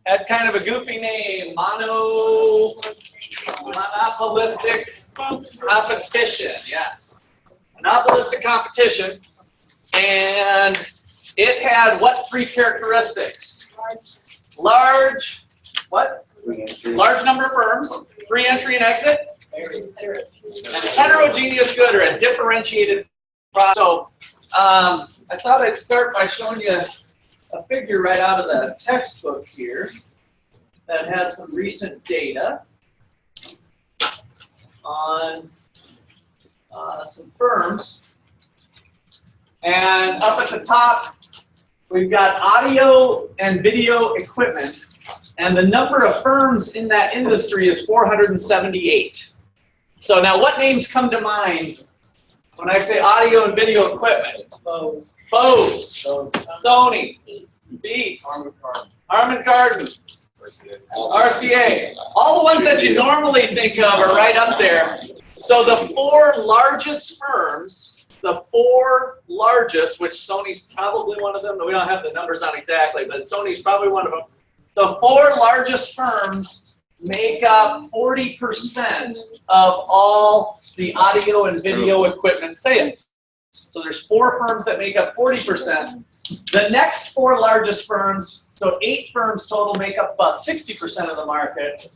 Had kind of a goofy name, monopolistic competition, yes. Monopolistic competition, and it had what three characteristics? Large, what? Large number of firms, free entry and exit, and heterogeneous good or a differentiated product. So I thought I'd start by showing you a figure right out of the textbook here that has some recent data on some firms. And up at the top, we've got audio and video equipment. And the number of firms in that industry is 478. So now what names come to mind when I say audio and video equipment? Bose, Sony, Beats, Harman Kardon, RCA. All the ones that you normally think of are right up there. So the four largest firms, the four largest, which Sony's probably one of them, but we don't have the numbers on exactly, but Sony's probably one of them. The four largest firms make up 40% of all the audio and video equipment sales. So there's four firms that make up 40%. The next four largest firms, so 8 firms total, make up about 60% of the market.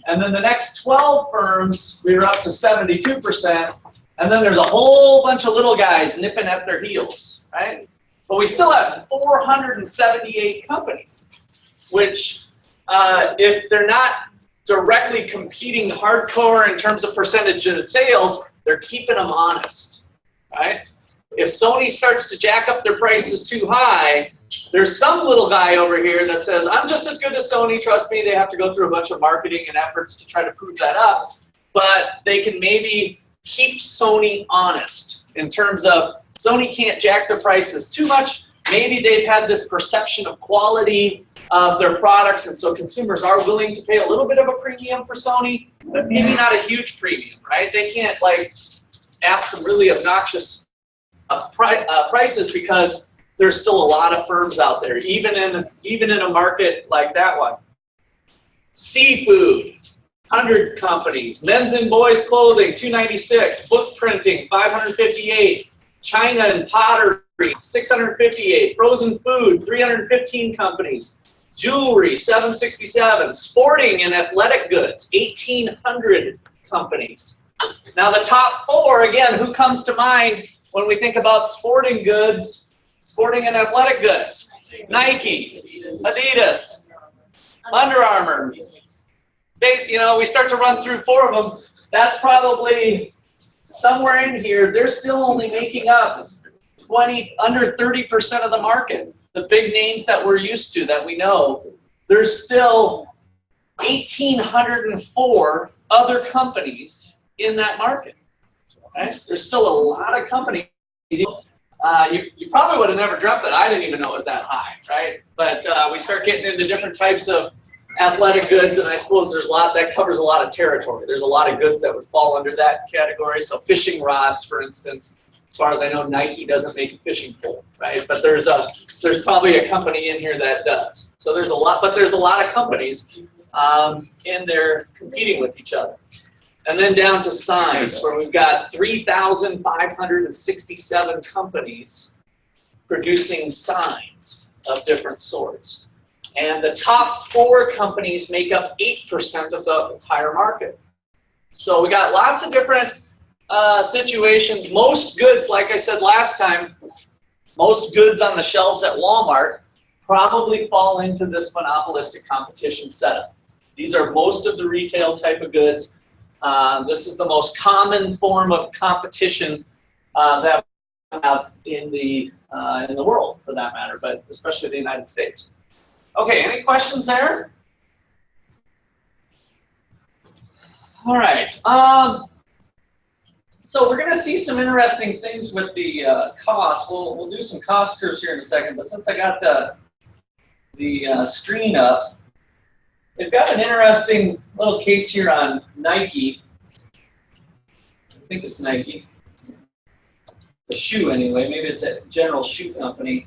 And then the next 12 firms, we were up to 72%. And then there's a whole bunch of little guys nipping at their heels, right? But we still have 478 companies, which if they're not directly competing hardcore in terms of percentage of sales, they're keeping them honest, right? If Sony starts to jack up their prices too high, there's some little guy over here that says, I'm just as good as Sony, trust me. They have to go through a bunch of marketing and efforts to try to prove that up. But they can maybe keep Sony honest in terms of Sony can't jack their prices too much. Maybe they've had this perception of quality of their products, and so consumers are willing to pay a little bit of a premium for Sony, but maybe not a huge premium, right? They can't like ask some really obnoxious prices because there's still a lot of firms out there, even in a market like that one. Seafood, 100 companies. Men's and boys clothing, 296. Book printing, 558. China and pottery, 658. Frozen food, 315 companies. Jewelry, 767. Sporting and athletic goods, 1,800 companies. Now the top four, again, who comes to mind when we think about sporting goods, sporting and athletic goods? Nike, Adidas, Under Armour. You know, we start to run through 4 of them. That's probably somewhere in here. They're still only making up under 30% of the market. The big names that we're used to, that we know, there's still 1,804 other companies in that market. Right? There's still a lot of companies. You probably would have never dreamt that. I didn't even know it was that high, right? But we start getting into different types of athletic goods, and I suppose there's a lot that covers a lot of territory. There's a lot of goods that would fall under that category. So fishing rods, for instance, as far as I know, Nike doesn't make a fishing pole, right? But there's probably a company in here that does. So there's a lot, but there's a lot of companies in there competing with each other. And then down to signs, where we've got 3,567 companies producing signs of different sorts. And the top 4 companies make up 8% of the entire market. So we got lots of different situations. Most goods, like I said last time, most goods on the shelves at Walmart probably fall into this monopolistic competition setup. These are most of the retail type of goods. This is the most common form of competition that we have in the world, for that matter, but especially the United States. Okay, any questions there? All right. So we're going to see some interesting things with the cost. We'll do some cost curves here in a second, but since I got the screen up, they've got an interesting little case here on Nike. I think it's Nike. The shoe, anyway. Maybe it's a general shoe company.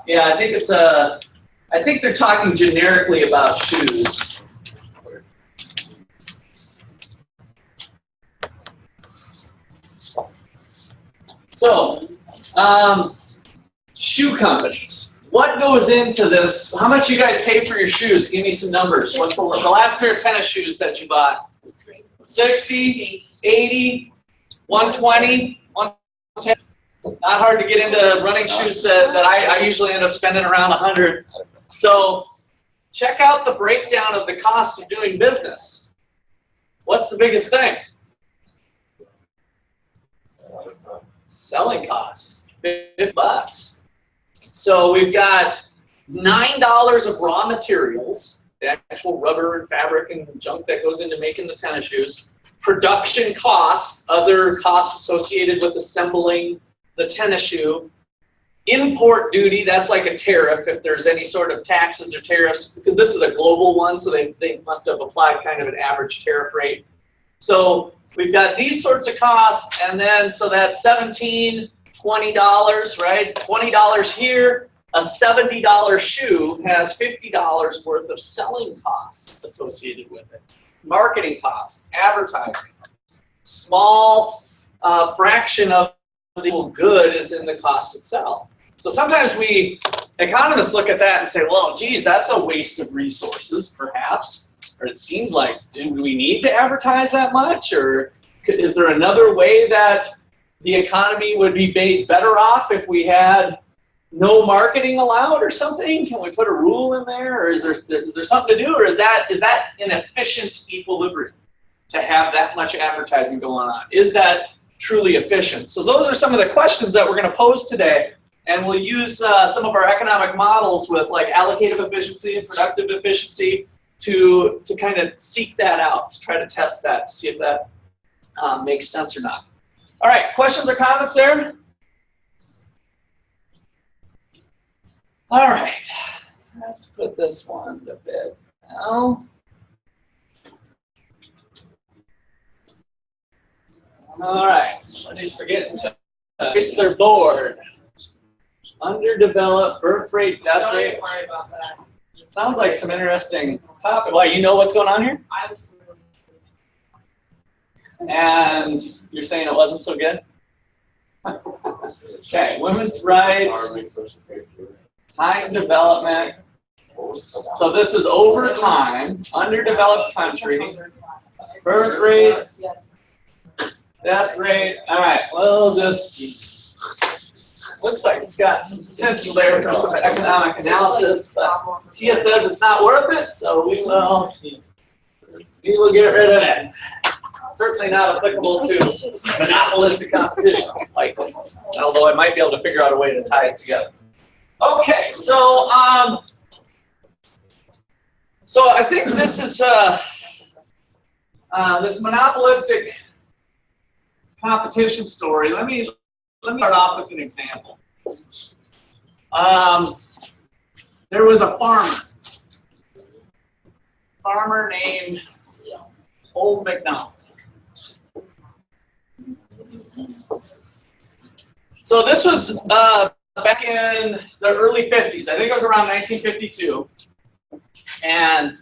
Yeah, I think it's a. I think they're talking generically about shoes. So, shoe companies. What goes into this? How much you guys pay for your shoes? Give me some numbers. What's the last pair of tennis shoes that you bought? 60, 80, 120, 110. Not hard to get into running shoes that I usually end up spending around 100. So check out the breakdown of the cost of doing business. What's the biggest thing? Selling costs, $50. So we've got $9 of raw materials, the actual rubber and fabric and junk that goes into making the tennis shoes. Production costs, other costs associated with assembling the tennis shoe. Import duty, that's like a tariff if there's any sort of taxes or tariffs, because this is a global one, so they must have applied kind of an average tariff rate. So we've got these sorts of costs, and then so that's $17, $20, right? $20 here. A $70 shoe has $50 worth of selling costs associated with it. Marketing costs, advertising. Small fraction of the good is in the cost itself. So sometimes we economists look at that and say, well, geez, that's a waste of resources, perhaps. Or it seems like, do we need to advertise that much? Or is there another way that the economy would be made better off if we had no marketing allowed or something? Can we put a rule in there? Or is there something to do? Or is that an efficient equilibrium to have that much advertising going on? Is that truly efficient? So those are some of the questions that we're going to pose today. And we'll use some of our economic models with like allocative efficiency and productive efficiency to kind of seek that out, to try to test that, to see if that makes sense or not. All right, questions or comments there? All right, let's put this one to bed now. All right, somebody's forgetting to increase their board. Underdeveloped, birth rate, death rate. Don't worry about that. Sounds like some interesting topic. Why, you know what's going on here? And you're saying it wasn't so good? Okay, women's rights, time development. So this is over time, underdeveloped country, birth rate, death rate. All right, we'll just, looks like it's got some potential there for some economic analysis, but Tia says it's not worth it, so we will get rid of it. Certainly not applicable to monopolistic competition, likely, although I might be able to figure out a way to tie it together. Okay, so I think this is this monopolistic competition story. Let me start off with an example. There was a farmer named Old MacDonald. So this was back in the early 50s. I think it was around 1952. And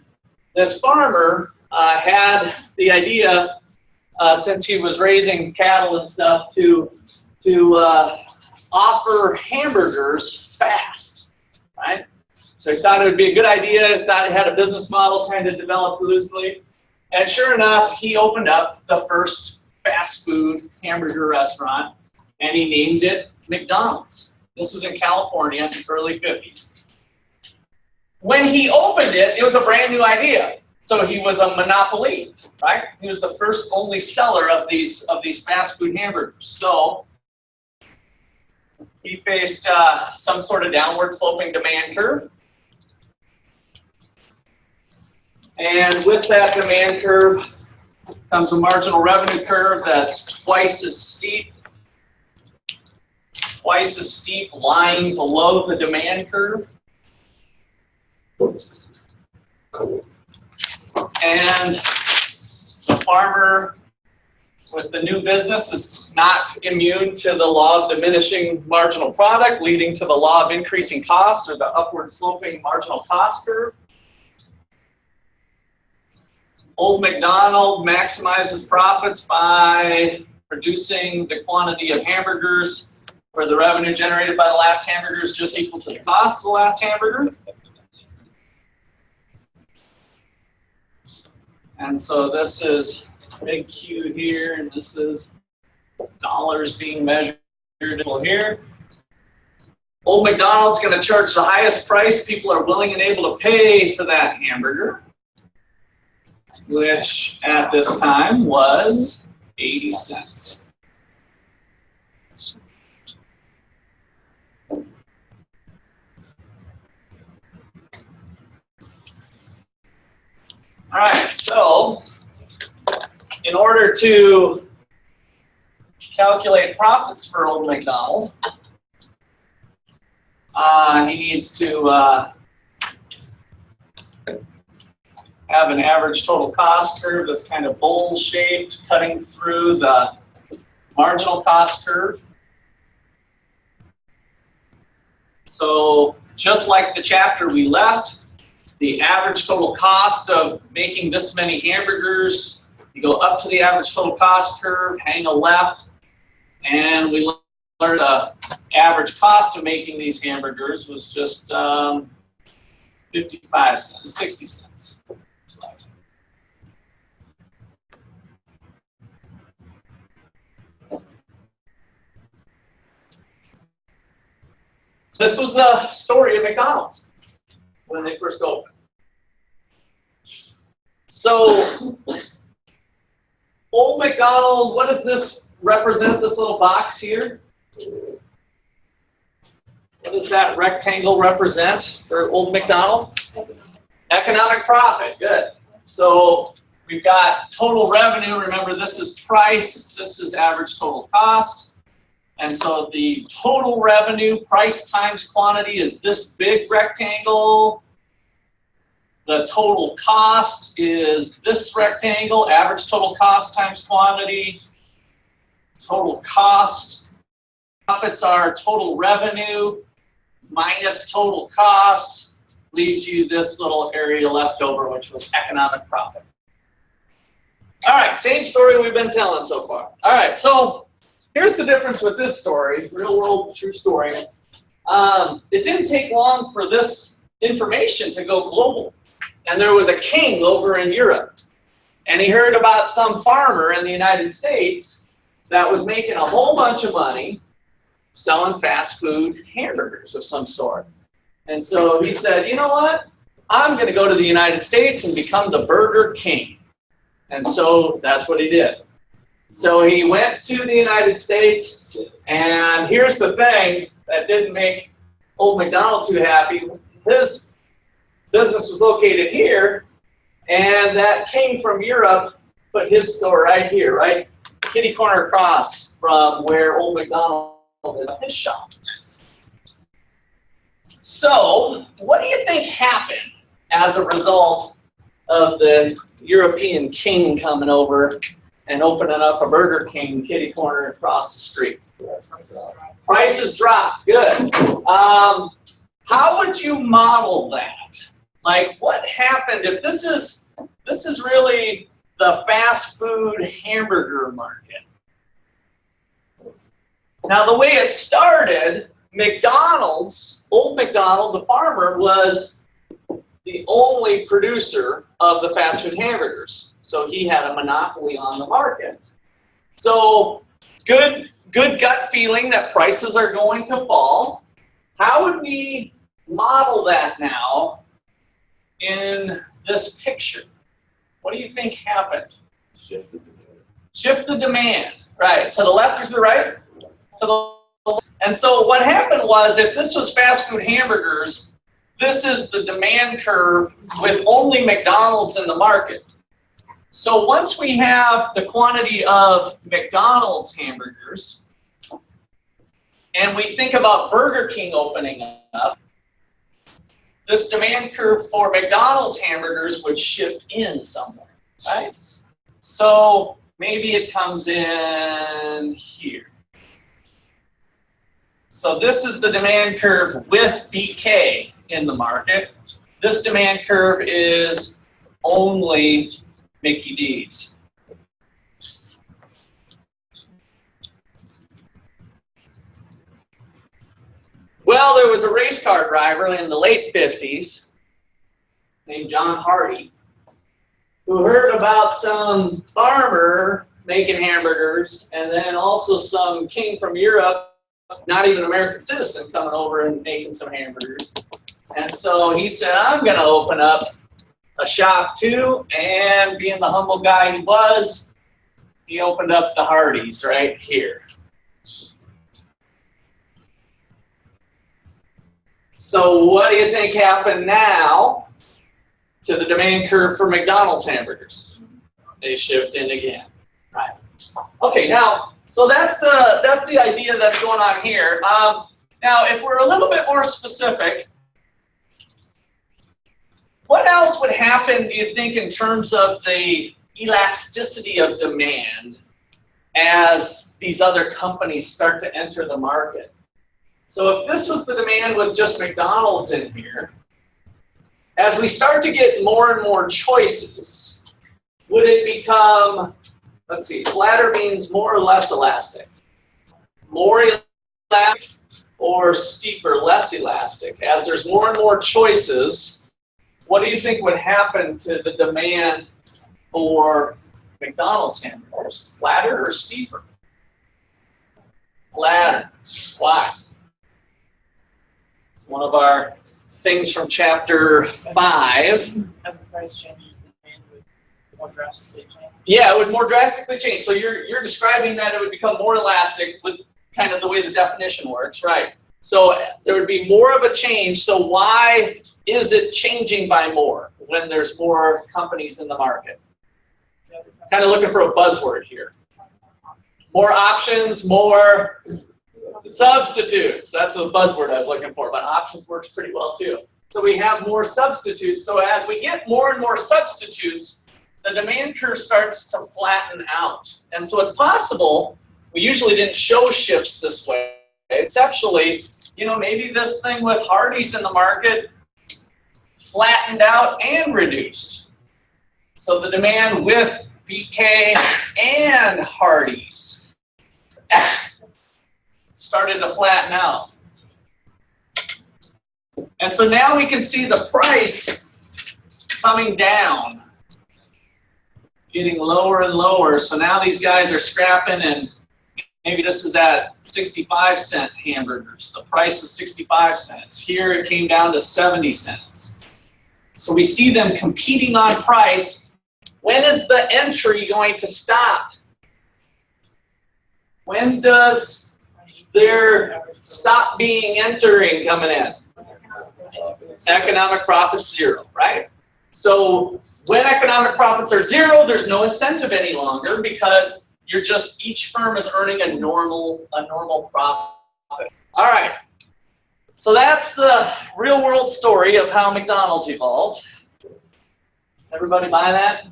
this farmer had the idea, since he was raising cattle and stuff, to offer hamburgers fast, right? So he thought it would be a good idea, thought he had a business model kind of developed loosely. And sure enough, he opened up the first fast food hamburger restaurant, and he named it McDonald's. This was in California in the early 50s. When he opened it, it was a brand new idea. So he was a monopoly, right? He was the first only seller of these fast food hamburgers. So he faced some sort of downward sloping demand curve. And with that demand curve comes a marginal revenue curve that's twice as steep lying below the demand curve. And the farmer with the new business is not immune to the law of diminishing marginal product, leading to the law of increasing costs or the upward sloping marginal cost curve. Old MacDonald maximizes profits by producing the quantity of hamburgers where the revenue generated by the last hamburger is just equal to the cost of the last hamburger. And so this is big Q here, and this is dollars being measured here. Old MacDonald's going to charge the highest price people are willing and able to pay for that hamburger, which at this time was 80 cents. All right, so in order to calculate profits for Old MacDonald, he needs to have an average total cost curve that's kind of bowl-shaped, cutting through the marginal cost curve. So just like the chapter we left, the average total cost of making this many hamburgers, you go up to the average total cost curve, hang a left, and we learned the average cost of making these hamburgers was just 55 cents, 60 cents. This was the story of McDonald's when they first opened. So, Old MacDonald, what does this represent, this little box here? What does that rectangle represent for Old MacDonald? Economic profit, good. So, we've got total revenue. Remember, this is price, this is average total cost. And so the total revenue, price times quantity, is this big rectangle. The total cost is this rectangle, average total cost times quantity. Total cost. Profits are total revenue minus total cost, leaves you this little area left over, which was economic profit. All right, same story we've been telling so far. All right, so here's the difference with this story, real world, true story. It didn't take long for this information to go global. And there was a king over in Europe. And he heard about some farmer in the United States that was making a whole bunch of money selling fast food hamburgers of some sort. And so he said, you know what? I'm going to go to the United States and become the Burger King. And so that's what he did. So he went to the United States, and here's the thing that didn't make Old MacDonald too happy. His business was located here, and that king from Europe put his store right here, right kitty corner across from where Old MacDonald is his shop. So, what do you think happened as a result of the European king coming over and opening up a Burger King kitty corner across the street? Prices drop. Good. How would you model that? Like, what happened if this is really the fast food hamburger market? Now, the way it started, McDonald's, Old MacDonald, the farmer, was the only producer of the fast food hamburgers. So he had a monopoly on the market. So good gut feeling that prices are going to fall. How would we model that now in this picture? What do you think happened? Shift the demand. Shift the demand. Right. To the left or to the right? To the left. And so what happened was, if this was fast food hamburgers, this is the demand curve with only McDonald's in the market. So once we have the quantity of McDonald's hamburgers, and we think about Burger King opening up, this demand curve for McDonald's hamburgers would shift in somewhere, right? So maybe it comes in here. So this is the demand curve with BK in the market. This demand curve is only Mickey D's. Well, there was a race car driver in the late 50s named John Hardy who heard about some farmer making hamburgers and then also some king from Europe, not even an American citizen, coming over and making some hamburgers. And so he said, I'm going to open up a shop too, and being the humble guy he was, he opened up the Hardee's right here. So what do you think happened now to the demand curve for McDonald's hamburgers? They shift in again, right? Okay, now, so that's the idea that's going on here. Now, if we're a little bit more specific, what else would happen, do you think, in terms of the elasticity of demand as these other companies start to enter the market? So if this was the demand with just McDonald's in here, as we start to get more and more choices, would it become, let's see, flatter means more or less elastic? More elastic or steeper, less elastic? As there's more and more choices, what do you think would happen to the demand for McDonald's hamburgers? Flatter or steeper? Flatter. Why? It's one of our things from chapter 5. As the price changes, the demand would more drastically change. Yeah, it would more drastically change. So you're describing that it would become more elastic with kind of the way the definition works, right? So there would be more of a change. So why is it changing by more when there's more companies in the market? Kind of looking for a buzzword here. More options, more substitutes. That's a buzzword I was looking for, but options works pretty well too. So we have more substitutes. So as we get more and more substitutes, the demand curve starts to flatten out. And so it's possible, we usually didn't show shifts this way. Exceptionally, you know, maybe this thing with Hardee's in the market flattened out and reduced. So the demand with BK and Hardee's started to flatten out. And so now we can see the price coming down, getting lower and lower. So now these guys are scrapping, and maybe this is at 65-cent hamburgers. The price is 65 cents. Here it came down to 70 cents. So we see them competing on price. When is the entry going to stop? When does their stop being entering coming in? Economic profits 0, right? So when economic profits are 0, there's no incentive any longer because you're just, each firm is earning a normal profit. All right. So that's the real world story of how McDonald's evolved. Everybody buy that?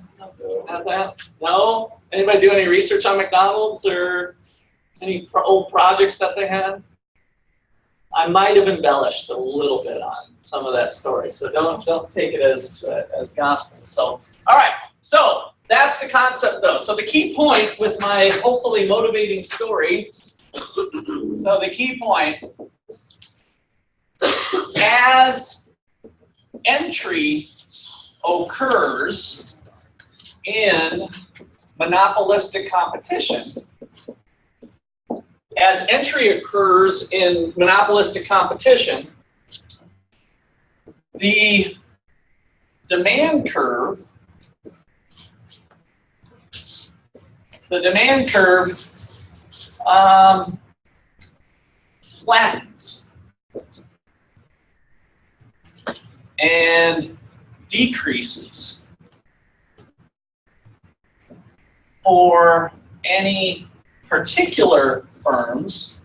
Have that? No? Anybody do any research on McDonald's or any old projects that they had? I might have embellished a little bit on some of that story, so don't take it as gospel. So, all right. So that's the concept, though. So the key point with my hopefully motivating story. So the key point, as entry occurs in monopolistic competition, as entry occurs in monopolistic competition, the demand curve flattens and decreases for any particular firms,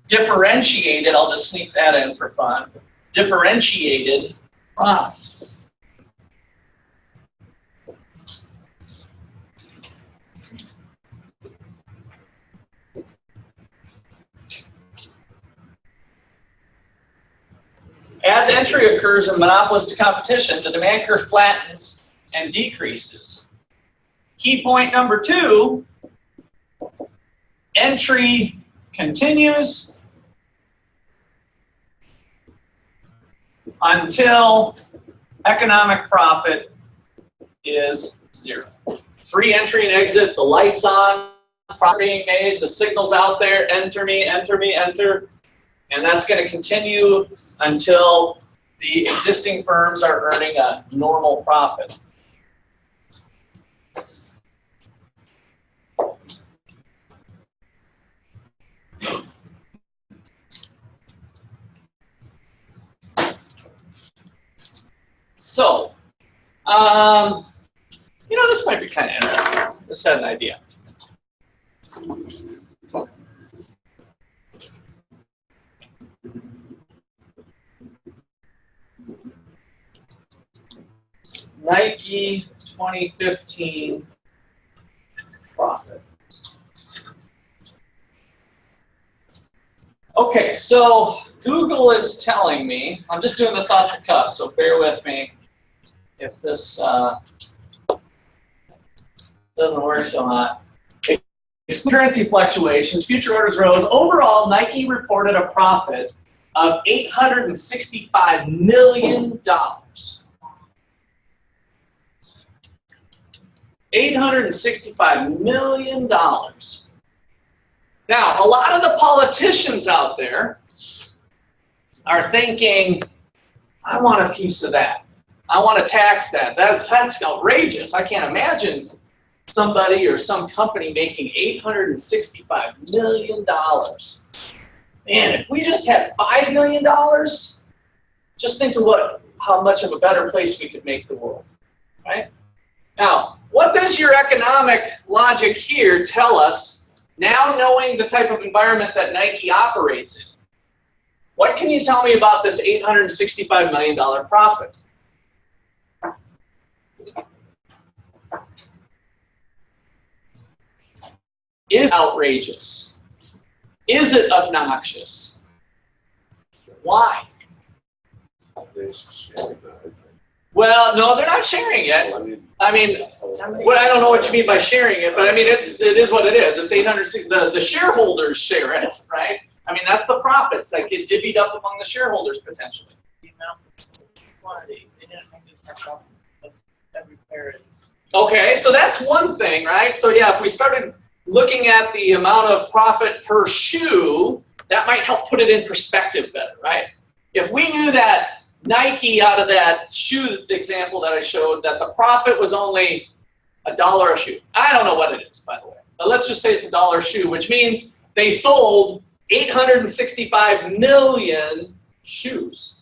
differentiated, I'll just sneak that in for fun, differentiated products. As entry occurs in monopolistic competition, the demand curve flattens and decreases. Key point number 2, entry continues until economic profit is 0. Free entry and exit, the light's on, profit being made, the signal's out there, enter me, enter me, enter. And that's going to continue until the existing firms are earning a normal profit. So, you know, this might be kind of interesting. Just had an idea. Nike 2015 profit. Okay, so Google is telling me, I'm just doing this off the cuff, so bear with me if this doesn't work so hot. Currency fluctuations, future orders rose. Overall, Nike reported a profit of $865 million. $865 million. Now, a lot of the politicians out there are thinking, I want a piece of that. I want to tax that. That's outrageous. I can't imagine somebody or some company making $865 million. Man, if we just had $5 million, just think of how much of a better place we could make the world, right? Now, what does your economic logic here tell us, now knowing the type of environment that Nike operates in? What can you tell me about this $865 million profit? Is it outrageous? Is it obnoxious? Why? Well, no, they're not sharing it. I mean, I don't know what you mean by sharing it, but I mean, it is what it is. It's 860. The shareholders share it, right? I mean, that's the profits that get divvied up among the shareholders potentially. The amount of quantity, they didn't make it of every pair is. Okay, so that's one thing, right? So yeah, if we started looking at the amount of profit per shoe, that might help put it in perspective better, right? If we knew that Nike, out of that shoe example that I showed, that the profit was only $1 a shoe. I don't know what it is, by the way. But let's just say it's $1 a shoe, which means they sold 865 million shoes.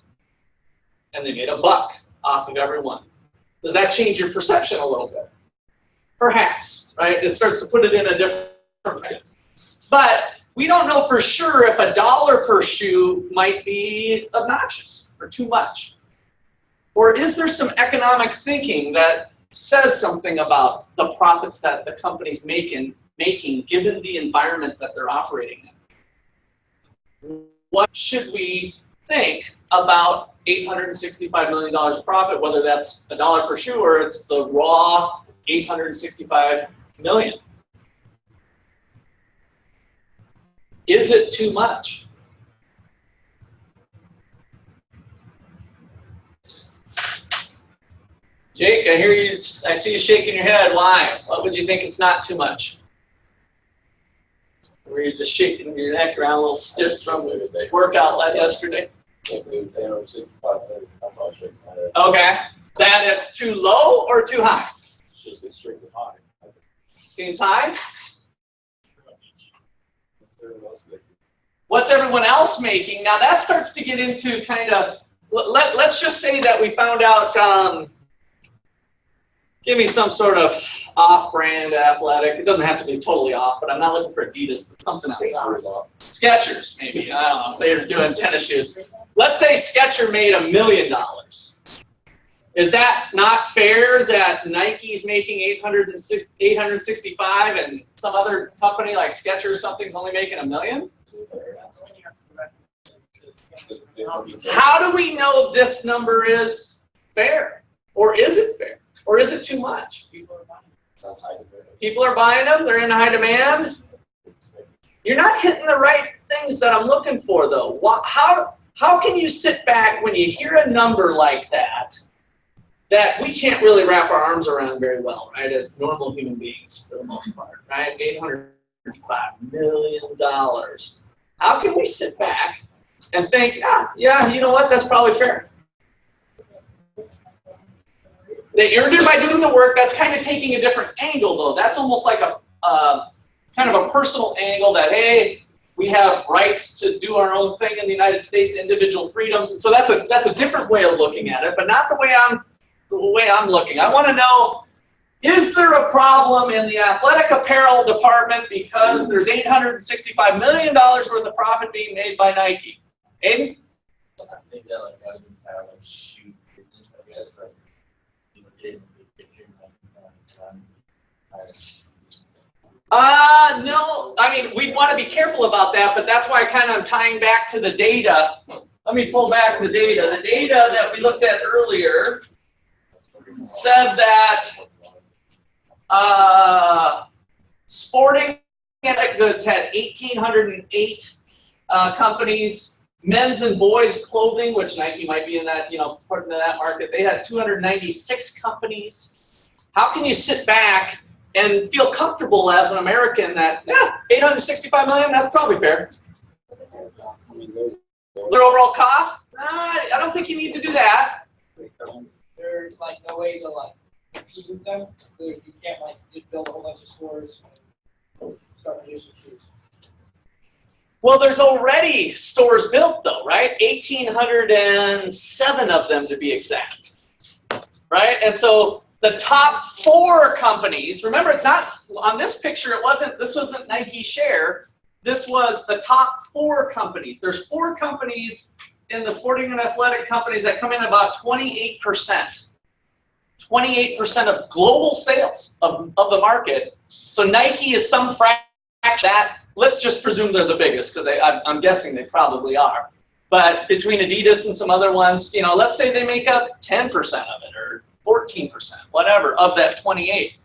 And they made $1 off of every one. Does that change your perception a little bit? Perhaps, right? It starts to put it in a different way. But we don't know for sure if $1 per shoe might be obnoxious or too much. Or is there some economic thinking that says something about the profits that the company's making given the environment that they're operating in? What should we think about $865 million of profit, whether that's $1 per shoe or it's the raw 865 million? Is it too much? Jake, I see you shaking your head. Why? What would you think it's not too much? Were you just shaking your neck around a little stiff from the workout yesterday? Okay. That it's too low or too high? It's just extremely high. Seems high? What's everyone else making? Now that starts to get into kind of, let's just say that we found out, give me some sort of off-brand athletic. It doesn't have to be totally off, but I'm not looking for Adidas, but something else. Skechers, maybe. I don't know. They're doing tennis shoes. Let's say Skechers made $1 million. Is that not fair that Nike's making 865 and some other company like Skechers or something's only making $1 million? How do we know this number is fair? Or is it fair? Or is it too much? People are buying them. They're in high demand. You're not hitting the right things that I'm looking for, though. How can you sit back when you hear a number like that we can't really wrap our arms around very well, right, as normal human beings for the most part, right? $805 million. How can we sit back and think, yeah, you know what, that's probably fair? They earned it by doing the work. That's kind of taking a different angle, though. That's almost like a kind of a personal angle that, hey, we have rights to do our own thing in the United States, individual freedoms, and so that's a different way of looking at it, but not the way I'm looking. I want to know, is there a problem in the athletic apparel department because there's $865 million worth of profit being made by Nike? Aiden? I think that like I would have like shoe business, I guess, like you look at it in the big picture no, I mean, we'd want to be careful about that, but that's why I kind of am tying back to the data. Let me pull back the data. The data that we looked at earlier said that sporting goods had 1,808 companies. Men's and boys clothing, which Nike might be in that, part of that market, they had 296 companies. How can you sit back and feel comfortable as an American that, $865 million, that's probably fair? Their overall cost? I don't think you need to do that. There's like no way to like compete with them. You can't like just build a whole bunch of stores and start producing shoes. Well, there's already stores built though, right? 1,807 of them to be exact, right? And so the top 4 companies, remember it's not, on this picture this wasn't Nike share, this was the top 4 companies. There's 4 companies in the sporting and athletic companies that come in about 28%. 28% of global sales of the market. So Nike is some fraction that, let's just presume they're the biggest, because I'm guessing they probably are. But between Adidas and some other ones, let's say they make up 10% of it, or 14%, whatever, of that 28,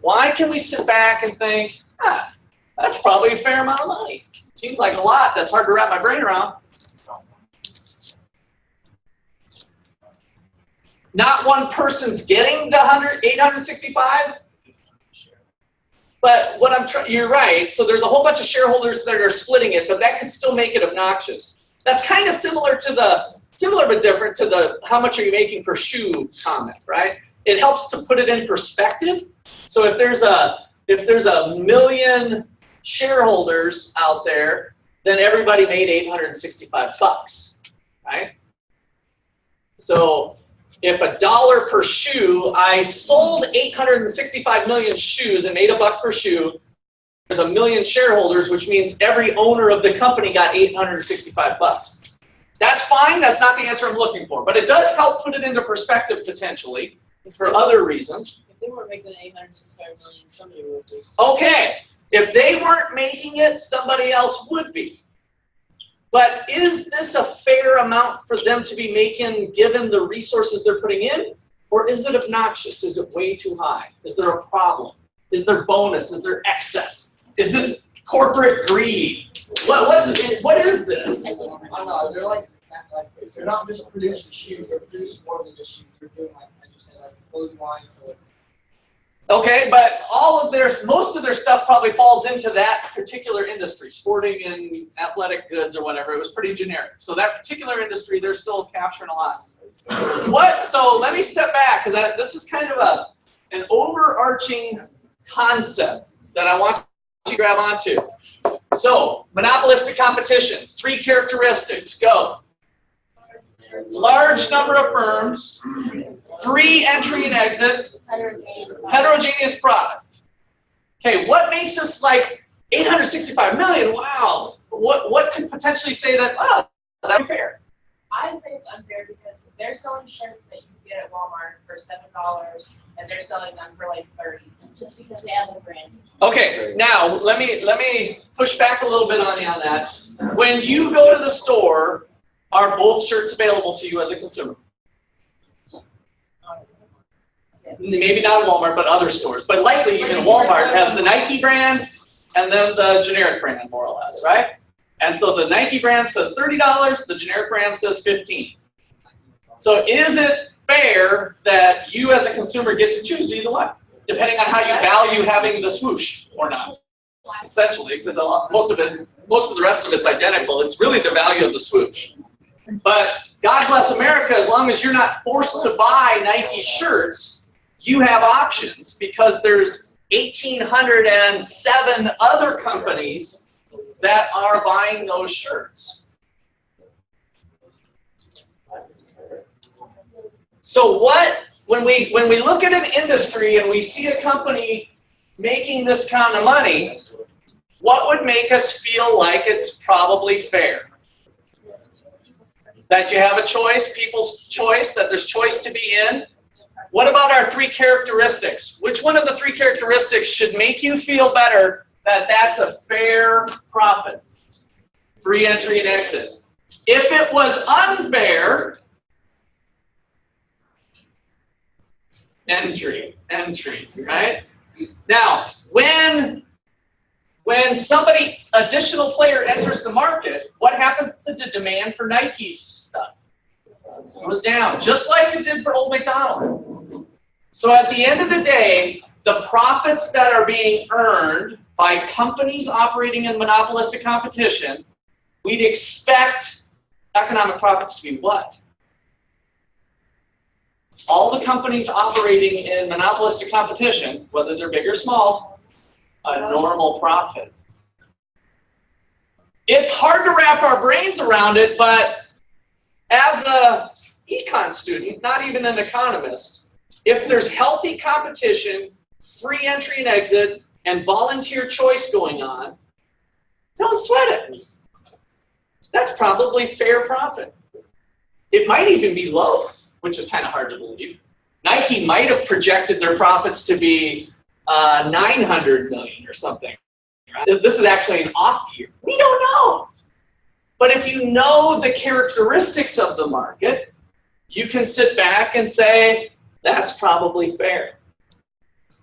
Why can we sit back and think, that's probably a fair amount of money? Seems like a lot. That's hard to wrap my brain around. Not one person's getting the 865, but you're right. So there's a whole bunch of shareholders that are splitting it, but that could still make it obnoxious. That's kind of similar but different to the how much are you making per shoe comment, right? It helps to put it in perspective. So if there's a million shareholders out there, then everybody made $865, right? So if $1 per shoe, I sold 865 million shoes and made $1 per shoe, there's a million shareholders, which means every owner of the company got $865. That's fine. That's not the answer I'm looking for. But it does help put it into perspective potentially for other reasons. If they weren't making $865 million, somebody would be. Okay. If they weren't making it, somebody else would be. But is this a fair amount for them to be making given the resources they're putting in? Or is it obnoxious? Is it way too high? Is there a problem? Is there bonus? Is there excess? Is this corporate greed? What is this? I don't know. They're not just producing shoes. They're producing more than just shoes. They're doing, like I just said, like clothing lines. Okay, but most of their stuff probably falls into that particular industry, sporting and athletic goods or whatever. It was pretty generic. So that particular industry, they're still capturing a lot. So let me step back, because this is kind of an overarching concept that I want you to grab onto. So, monopolistic competition, 3 characteristics, go. Large number of firms, free entry and exit, heterogeneous product. Okay, what makes us like 865 million? Wow. What could potentially say that, that'd be fair? I would say it's unfair because they're selling shirts that you can get at Walmart for $7 and they're selling them for like $30 just because they have the brand. Okay, now let me push back a little bit on you on that. When you go to the store are both shirts available to you as a consumer? Maybe not at Walmart, but other stores. But likely even Walmart has the Nike brand and then the generic brand, more or less, right? And so the Nike brand says $30, the generic brand says $15. So is it fair that you as a consumer get to choose either one, depending on how you value having the swoosh or not? Essentially, because most of the rest of it's identical. It's really the value of the swoosh. But God bless America, as long as you're not forced to buy Nike shirts, you have options because there's 1,807 other companies that are buying those shirts. So when we look at an industry and we see a company making this kind of money, what would make us feel like it's probably fair? That you have a choice, people's choice, that there's choice to be in. What about our 3 characteristics? Which one of the 3 characteristics should make you feel better that that's a fair profit? Free entry and exit. If it was unfair, entry, right? Now, when somebody, additional player enters the market, what happens to the demand for Nike's stuff? It goes down, just like it did for Old MacDonald. So at the end of the day, the profits that are being earned by companies operating in monopolistic competition, we'd expect economic profits to be what? All the companies operating in monopolistic competition, whether they're big or small, a normal profit. It's hard to wrap our brains around it, but as a econ student, not even an economist, if there's healthy competition, free entry and exit, and volunteer choice going on, don't sweat it. That's probably fair profit. It might even be low, which is kind of hard to believe. Nike might have projected their profits to be 900 million or something. Right? This is actually an off year. We don't know. But if you know the characteristics of the market, you can sit back and say, that's probably fair.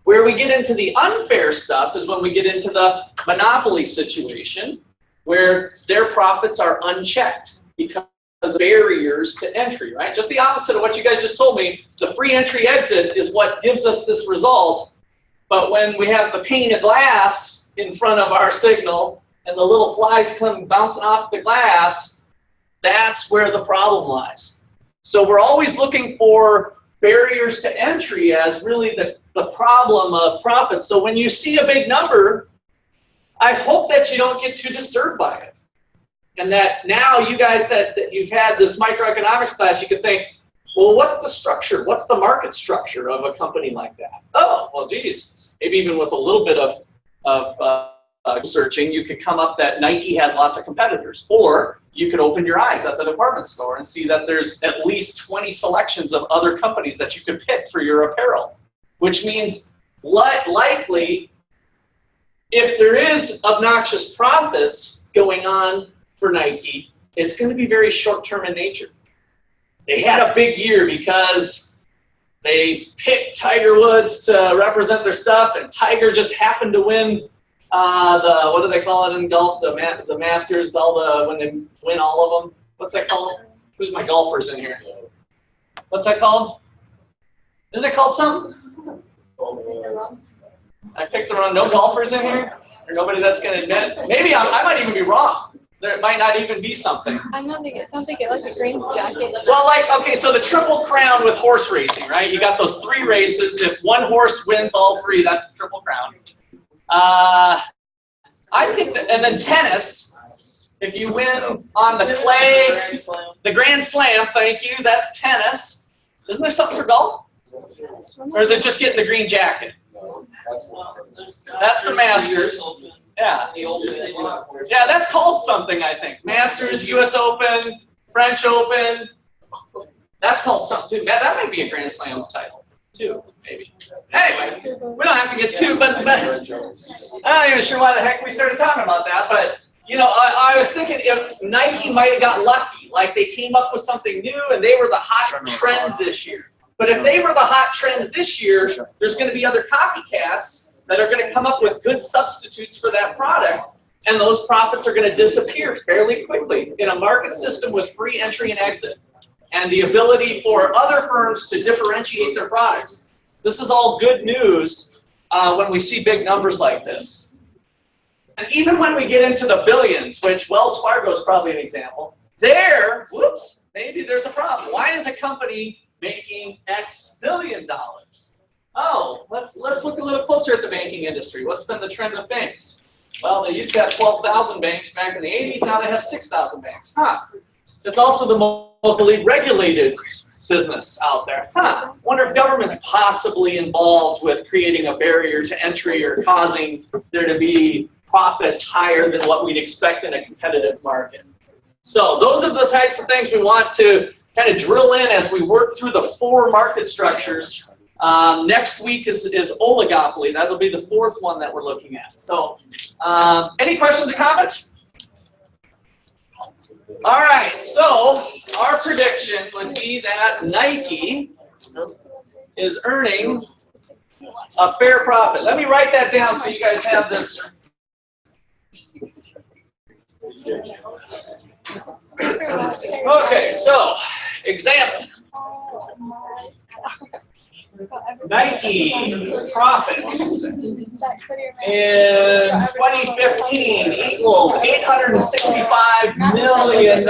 Where we get into the unfair stuff is when we get into the monopoly situation, where their profits are unchecked because of barriers to entry, right? Just the opposite of what you guys just told me. The free entry exit is what gives us this result. But when we have the pane of glass in front of our signal and the little flies come bouncing off the glass, that's where the problem lies. So we're always looking for barriers to entry as really the problem of profits. So when you see a big number, I hope that you don't get too disturbed by it. And that now you guys that you've had this microeconomics class, you could think, well, what's the structure? What's the market structure of a company like that? Oh, well, geez, maybe even with a little bit of searching, you could come up that Nike has lots of competitors. Or you could open your eyes at the department store and see that there's at least 20 selections of other companies that you could pick for your apparel, which means likely if there is obnoxious profits going on for Nike, it's going to be very short-term in nature. They had a big year because they picked Tiger Woods to represent their stuff, and Tiger just happened to win what do they call it in golf? The Masters, when they win all of them. What's that called? Who's my golfers in here? What's that called? Is it called something? I picked the wrong. No golfers in here? Or nobody that's going to admit? Maybe I might even be wrong. There might not even be something. Don't they get like a green jacket? Well, okay, so the Triple Crown with horse racing, right? You got those 3 races. If one horse wins all 3, that's the Triple Crown. I think that, and then tennis, if you win on the clay, the Grand Slam, thank you, that's tennis. Isn't there something for golf? Or is it just getting the green jacket? That's the Masters. Yeah. Yeah, that's called something, I think. Masters, US Open, French Open. That's called something too. That might be a Grand Slam title too, maybe. Anyway, we don't have to get too, but I'm not even sure why the heck we started talking about that. But you know, I was thinking if Nike might have got lucky like they came up with something new and they were the hot trend this year. But if they were the hot trend this year, there's going to be other copycats that are going to come up with good substitutes for that product, and those profits are going to disappear fairly quickly in a market system with free entry and exit, and the ability for other firms to differentiate their products. This is all good news when we see big numbers like this. And even when we get into the billions, which Wells Fargo is probably an example, there, whoops, maybe there's a problem. Why is a company making X billion dollars? Oh, let's look a little closer at the banking industry. What's been the trend of banks? Well, they used to have 12,000 banks back in the 80s. Now they have 6,000 banks. Huh. It's also the most regulated business out there. Huh. Wonder if government's possibly involved with creating a barrier to entry or causing there to be profits higher than what we'd expect in a competitive market. So those are the types of things we want to kind of drill in as we work through the 4 market structures. Next week is oligopoly. That'll be the 4th one that we're looking at. So any questions or comments? All right, so our prediction would be that Nike is earning a fair profit. Let me write that down so you guys have this. Okay, so example. Nike profits in 2015 equaled $865 million.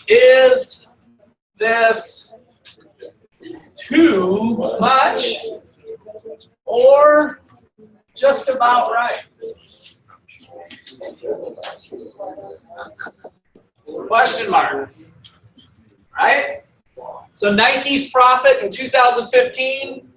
Is this too much or just about right? Question mark. Right? So Nike's profit in 2015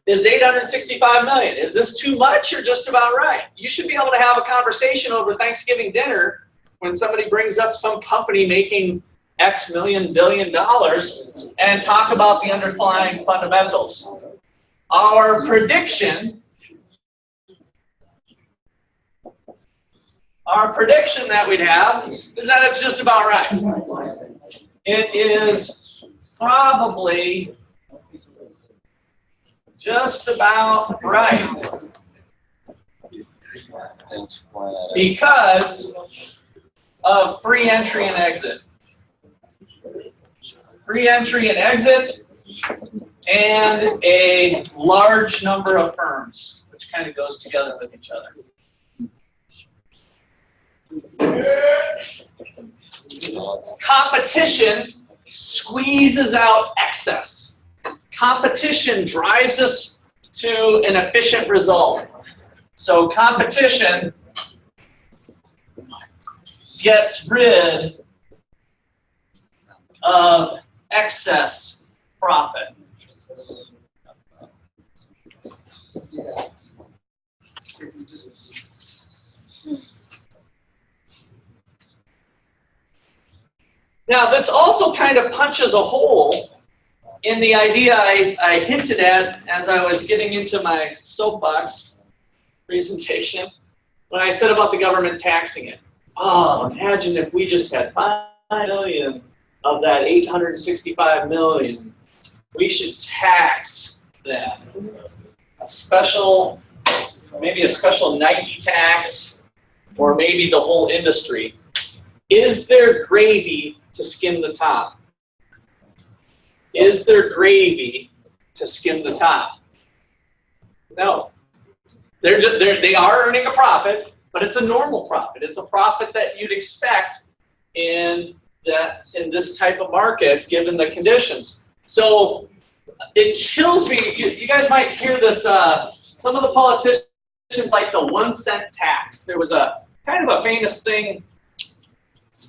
is $865 million. Is this too much or just about right? You should be able to have a conversation over Thanksgiving dinner when somebody brings up some company making X million billion dollars and talk about the underlying fundamentals. Our prediction that we'd have is that it's just about right. It is probably just about right because of free entry and exit. Free entry and exit and a large number of firms, which kind of goes together with each other. Competition squeezes out excess. Competition drives us to an efficient result. So competition gets rid of excess profit. Now, this also kind of punches a hole in the idea I hinted at as I was getting into my soapbox presentation when I said about the government taxing it. Oh, imagine if we just had 5 million of that 865 million. We should tax that. Maybe a special Nike tax, or maybe the whole industry. Is there gravy to skim the top? Is there gravy to skim the top? No. They are earning a profit, but it's a normal profit. It's a profit that you'd expect in this type of market, given the conditions. So it kills me. You guys might hear this. Some of the politicians like the 1 cent tax. There was a kind of a famous thing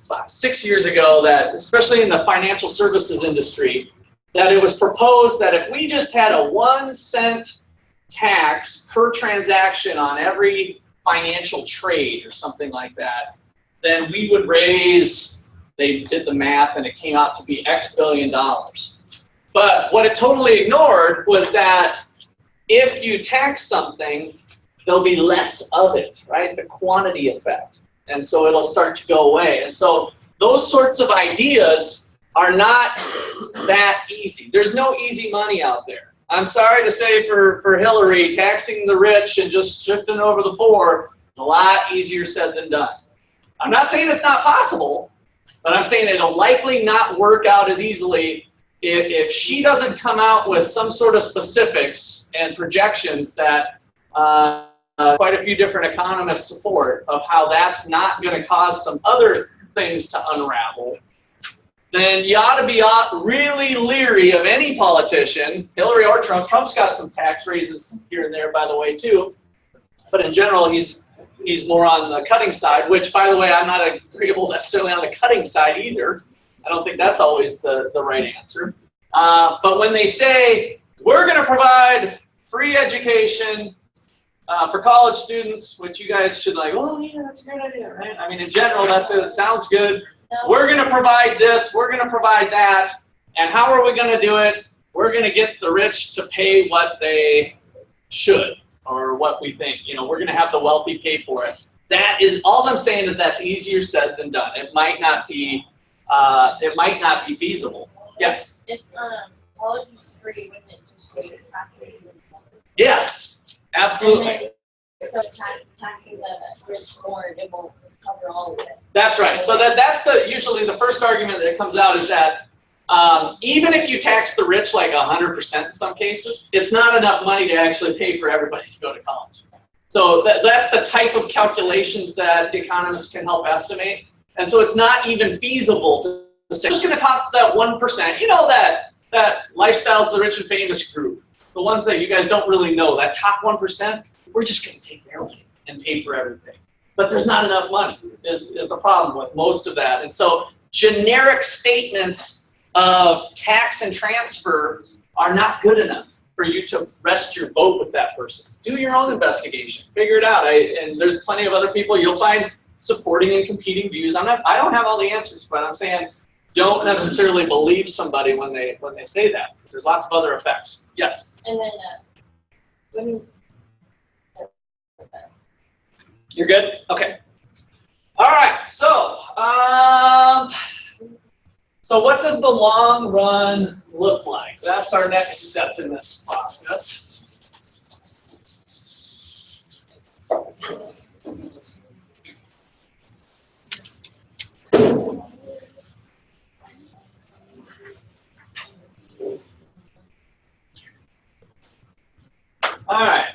about 6 years ago that, especially in the financial services industry, that it was proposed that if we just had a 1 cent tax per transaction on every financial trade or something like that, then we would raise, they did the math and it came out to be X billion dollars. But what it totally ignored was that if you tax something, there'll be less of it, right? The quantity effect. and so it'll start to go away. And so those sorts of ideas are not that easy. There's no easy money out there. I'm sorry to say for Hillary, taxing the rich and just shifting over the poor is a lot easier said than done. I'm not saying it's not possible, but I'm saying it'll likely not work out as easily if she doesn't come out with some sort of specifics and projections that quite a few different economists support of how that's not going to cause some other things to unravel. Then you ought to be really leery of any politician, Hillary or Trump. Trump's got some tax raises here and there, by the way, too. But in general, he's more on the cutting side, which, by the way, I'm not agreeable necessarily on the cutting side either. I don't think that's always the right answer. But when they say, we're going to provide free education for college students, which you guys should like, oh, yeah, that's a great idea, right? I mean, in general, it sounds good. We're going to provide this, we're going to provide that, and how are we going to do it? We're going to get the rich to pay what they should, or what we think. You know, we're going to have the wealthy pay for it. That is, all I'm saying is that's easier said than done. It might not be feasible. Yes? If college is free, wouldn't it just raise taxes? Yes, absolutely. And then, so taxing the rich more, it won't cover all of it. That's right. So that's usually the first argument that comes out is that even if you tax the rich like 100% in some cases, it's not enough money to actually pay for everybody to go to college. So that's the type of calculations that economists can help estimate. And so it's not even feasible to say, just going to talk to that 1%. You know, that lifestyles of the rich and famous group, the ones that you guys don't really know, that top 1%, we're just going to take their money and pay for everything. But there's not enough money is the problem with most of that. And so generic statements of tax and transfer are not good enough for you to rest your boat with that person. Do your own investigation. Figure it out. And there's plenty of other people you'll find supporting and competing views. I don't have all the answers, but I'm saying don't necessarily believe somebody when they say that. There's lots of other effects. Yes? And then when you're good? Okay. All right. So, so what does the long run look like? That's our next step in this process. All right.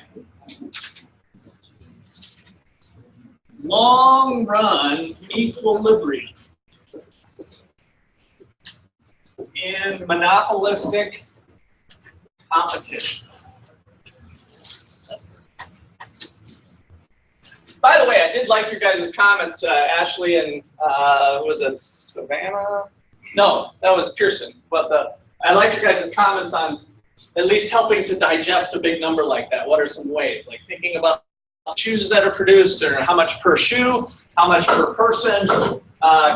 Long run equilibrium in monopolistic competition. By the way, I did like your guys' comments, Ashley and was it Savannah? No, that was Pearson. But I liked your guys' comments on at least helping to digest a big number like that. What are some ways? Like thinking about shoes that are produced, or how much per shoe, how much per person,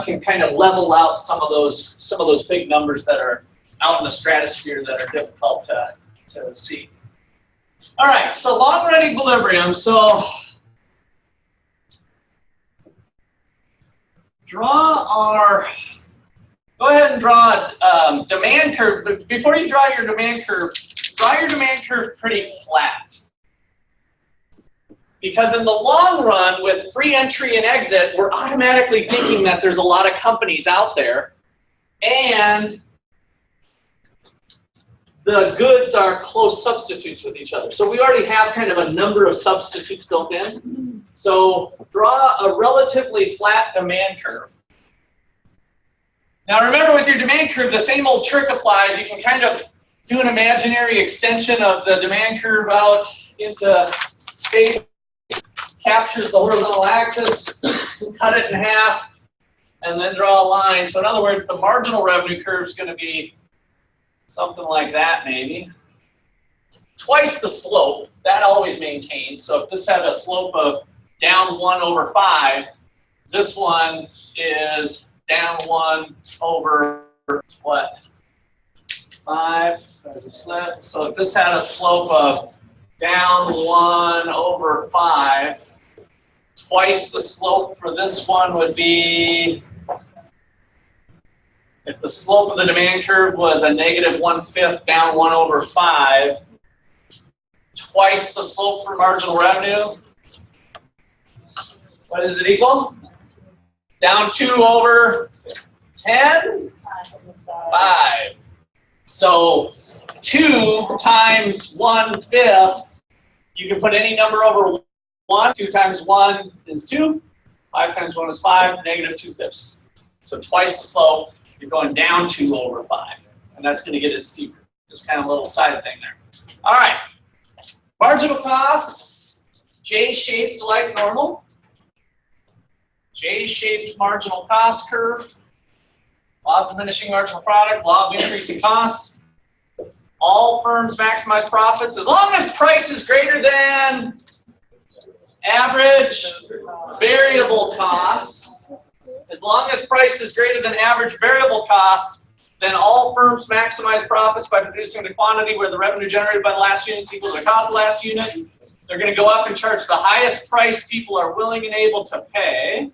can kind of level out some of those big numbers that are out in the stratosphere that are difficult to see. All right, so long run equilibrium. So go ahead and draw a demand curve. But before you draw your demand curve pretty flat. Because in the long run, with free entry and exit, we're automatically thinking that there's a lot of companies out there, and the goods are close substitutes with each other. So we already have kind of a number of substitutes built in. So draw a relatively flat demand curve. Now remember, with your demand curve, the same old trick applies. You can kind of do an imaginary extension of the demand curve out into space. Captures the horizontal axis, cut it in half, and then draw a line. So in other words, the marginal revenue curve is going to be something like that, maybe. Twice the slope, that always maintains. So if this had a slope of down 1 over 5, this one is down 1 over what? 5. So if this had a slope of down 1 over 5, Twice the slope for this one would be, if the slope of the demand curve was a negative 1/5 down 1/5, twice the slope for marginal revenue, what does it equal? Down 2/10? 5. So 2 times 1/5, you can put any number over 1. 2 times 1 is 2. 5 times 1 is 5, negative 2/5. So twice the slope, you're going down 2/5. And that's going to get it steeper. Just kind of a little side thing there. All right. Marginal cost, J-shaped like normal. J-shaped marginal cost curve. Law of diminishing marginal product, law of increasing costs. All firms maximize profits as long as price is greater than average variable costs. As long as price is greater than average variable costs, then all firms maximize profits by producing the quantity where the revenue generated by the last unit is equal to the cost of the last unit. They're going to go up and charge the highest price people are willing and able to pay.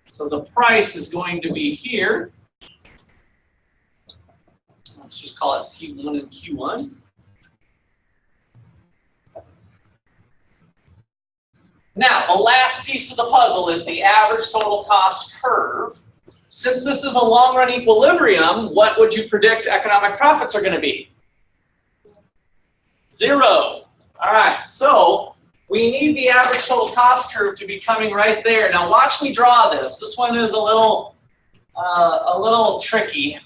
So the price is going to be here. Let's just call it P1 and Q1. Now, the last piece of the puzzle is the average total cost curve. Since this is a long-run equilibrium, what would you predict economic profits are going to be? 0. All right, so we need the average total cost curve to be coming right there. Now, watch me draw this. This one is a little tricky.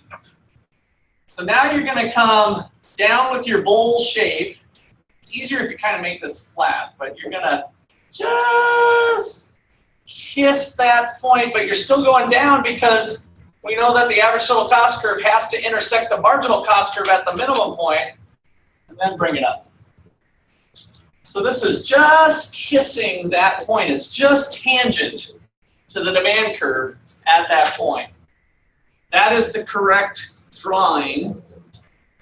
So now you're going to come down with your bowl shape. It's easier if you kind of make this flat, but you're going to just kiss that point, but you're still going down because we know that the average total cost curve has to intersect the marginal cost curve at the minimum point and then bring it up. So this is just kissing that point. It's just tangent to the demand curve at that point. That is the correct drawing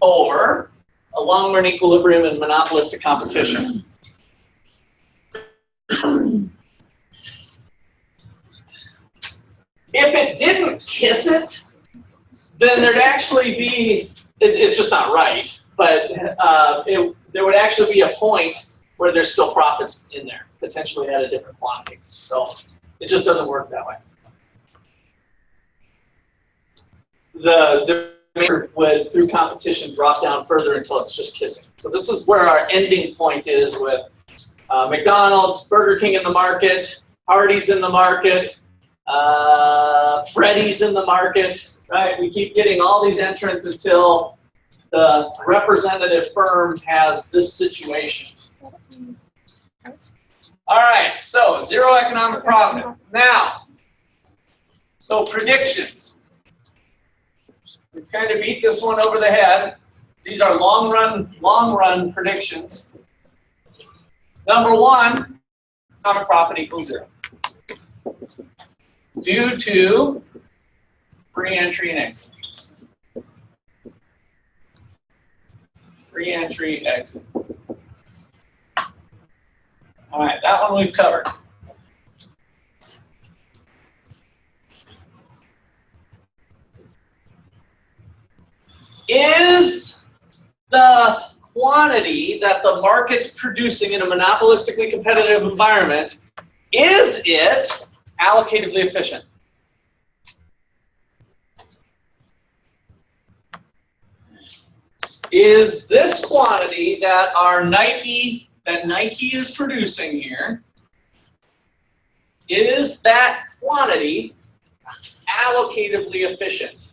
over a long-run equilibrium and monopolistic competition. If it didn't kiss it, then there'd actually be, it's just not right, but there would actually be a point where there's still profits in there, potentially at a different quantity. So it just doesn't work that way. The demand would, through competition, drop down further until it's just kissing. So this is where our ending point is with McDonald's, Burger King in the market, Hardee's in the market, Freddy's in the market, right? We keep getting all these entrants until the representative firm has this situation. All right, so 0 economic profit. Now, so predictions. We've kind of beat this one over the head. These are long run predictions. Number 1, economic profit equals 0. Due to free entry and exit. Free entry, exit. All right, that one we've covered. Is the quantity that the market's producing in a monopolistically competitive environment, is it allocatively efficient? Is this quantity that Nike is producing here, is that quantity allocatively efficient?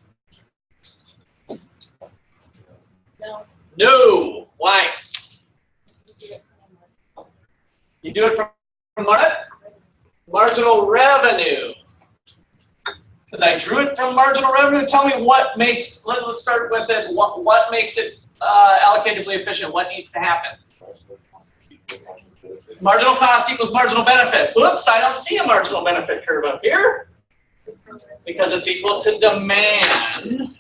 No. No. Why? You do it from what? Marginal revenue. Because I drew it from marginal revenue. Tell me what makes, let's start with it. What makes it allocatively efficient? What needs to happen? Marginal cost equals marginal benefit. Oops, I don't see a marginal benefit curve up here. Because it's equal to demand.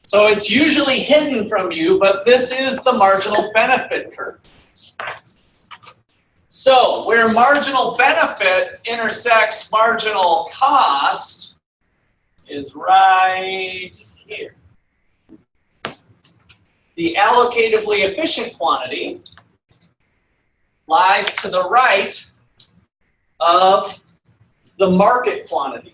So it's usually hidden from you, but this is the marginal benefit curve. So where marginal benefit intersects marginal cost is right here. The allocatively efficient quantity lies to the right of the market quantity.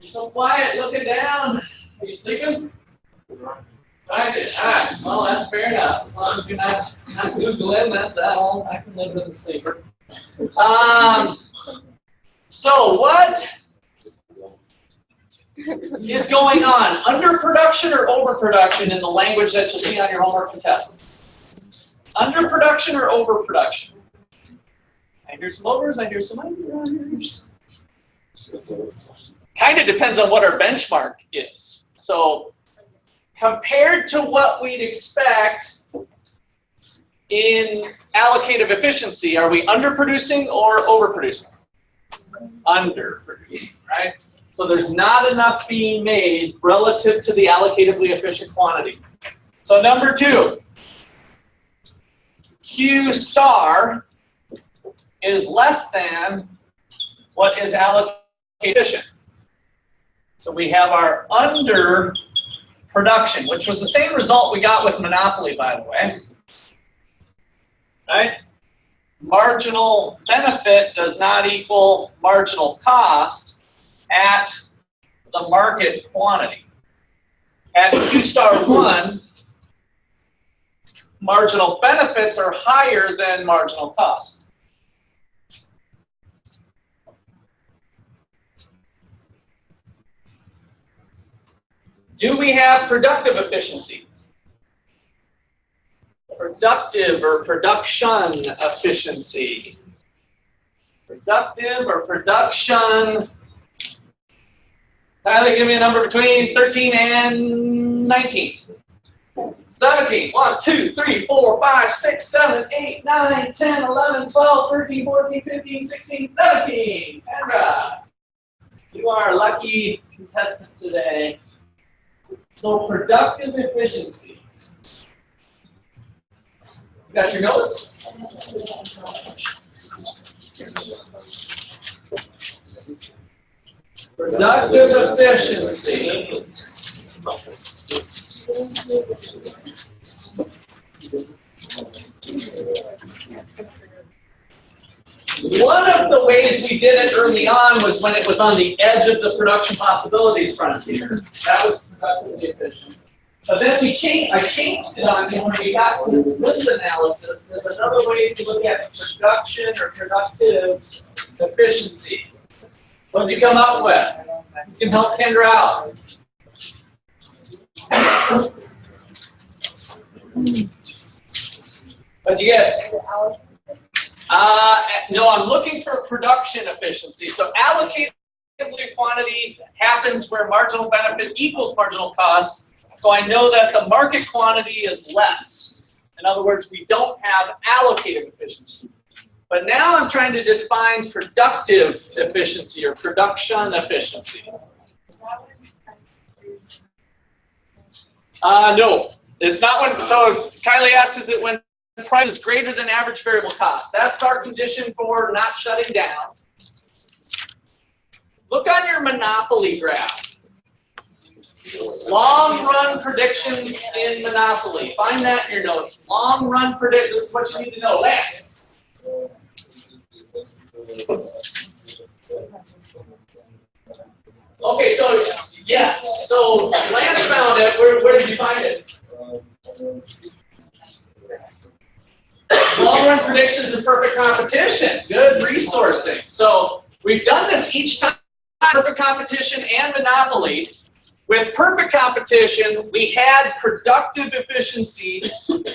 So quiet, looking down. Are you sleeping? I did. All right. Well, that's fair enough. As long as you're not Googling, that'll I can live with a sleeper. So what is going on? Underproduction or overproduction in the language that you'll see on your homework and test? Underproduction or overproduction? I hear some overs, I hear some unders. Kind of depends on what our benchmark is. So compared to what we'd expect in allocative efficiency, are we underproducing or overproducing? Underproducing, right? So there's not enough being made relative to the allocatively efficient quantity. So number 2, Q star is less than what is allocatively efficient. So we have our underproduction, which was the same result we got with monopoly, by the way. Right? Marginal benefit does not equal marginal cost at the market quantity. At Q star 1, marginal benefits are higher than marginal cost. Do we have productive efficiency? Productive or production efficiency. Productive or production. Tyler, give me a number between 13 and 19. 17. 1, 2, 3, 4, 5, 6, 7, 8, 9, 10, 11, 12, 13, 14, 15, 16, 17. Kendra, you are a lucky contestant today. So productive efficiency. You got your notes? Productive efficiency. One of the ways we did it early on was when it was on the edge of the production possibilities frontier. That was productively efficient. But then I changed it on you when we got to this analysis. There's another way to look at production or productive efficiency. What did you come up with? You can help Kendra out. What'd you get? No, I'm looking for production efficiency. So allocated quantity happens where marginal benefit equals marginal cost. So I know that the market quantity is less. In other words, we don't have allocated efficiency. But now I'm trying to define productive efficiency or production efficiency. No, it's not when, so Kylie asks, is it when price is greater than average variable cost? That's our condition for not shutting down. Look on your monopoly graph. Long run predictions in monopoly. Find that in your notes. Long run predict. This is what you need to know. Lance. Okay, so yes. So Lance found it. Where did you find it? Long run predictions and perfect competition. Good resourcing. So we've done this each time. Perfect competition and monopoly. With perfect competition, we had productive efficiency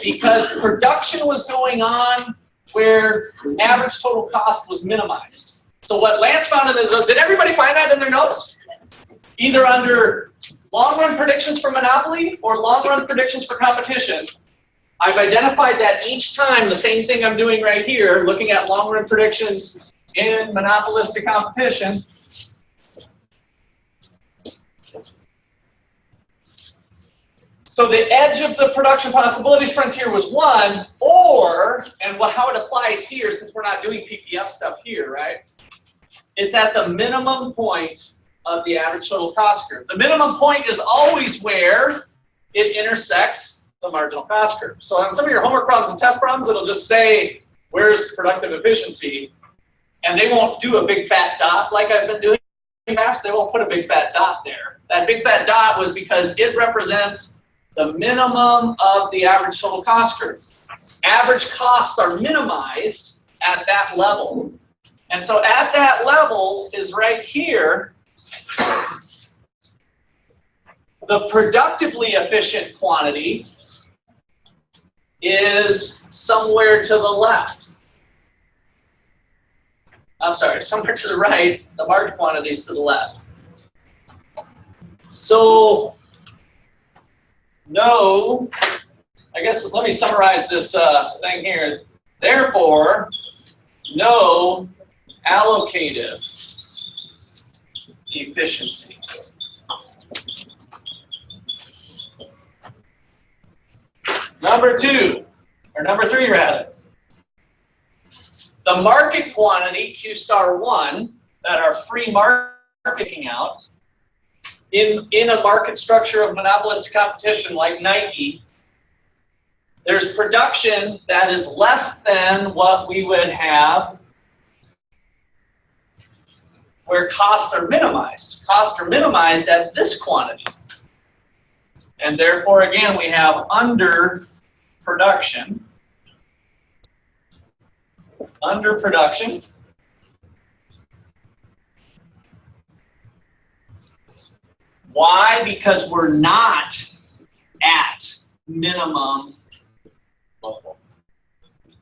because production was going on where average total cost was minimized. So what Lance found in this, did everybody find that in their notes? Either under long-run predictions for monopoly or long-run predictions for competition. I've identified that each time, the same thing I'm doing right here, looking at long-run predictions in monopolistic competition, so the edge of the production possibilities frontier was 1, or, and how it applies here, since we're not doing PPF stuff here, right? It's at the minimum point of the average total cost curve. The minimum point is always where it intersects the marginal cost curve. So on some of your homework problems and test problems, it'll just say, where's productive efficiency? And they won't do a big fat dot like I've been doing in the past. They won't put a big fat dot there. That big fat dot was because it represents the minimum of the average total cost curve. Average costs are minimized at that level. And so at that level is right here, the productively efficient quantity is somewhere to the left. I'm sorry, somewhere to the right, the market quantity is to the left. So, no, I guess let me summarize this thing here. Therefore, no allocative efficiency. Number 2, or number 3 rather. The market quantity, Q star 1, that are free marketing out, in a market structure of monopolistic competition like Nike, there's production that is less than what we would have where costs are minimized. Costs are minimized at this quantity. And therefore, again, we have underproduction. Underproduction. Why? Because we're not at minimum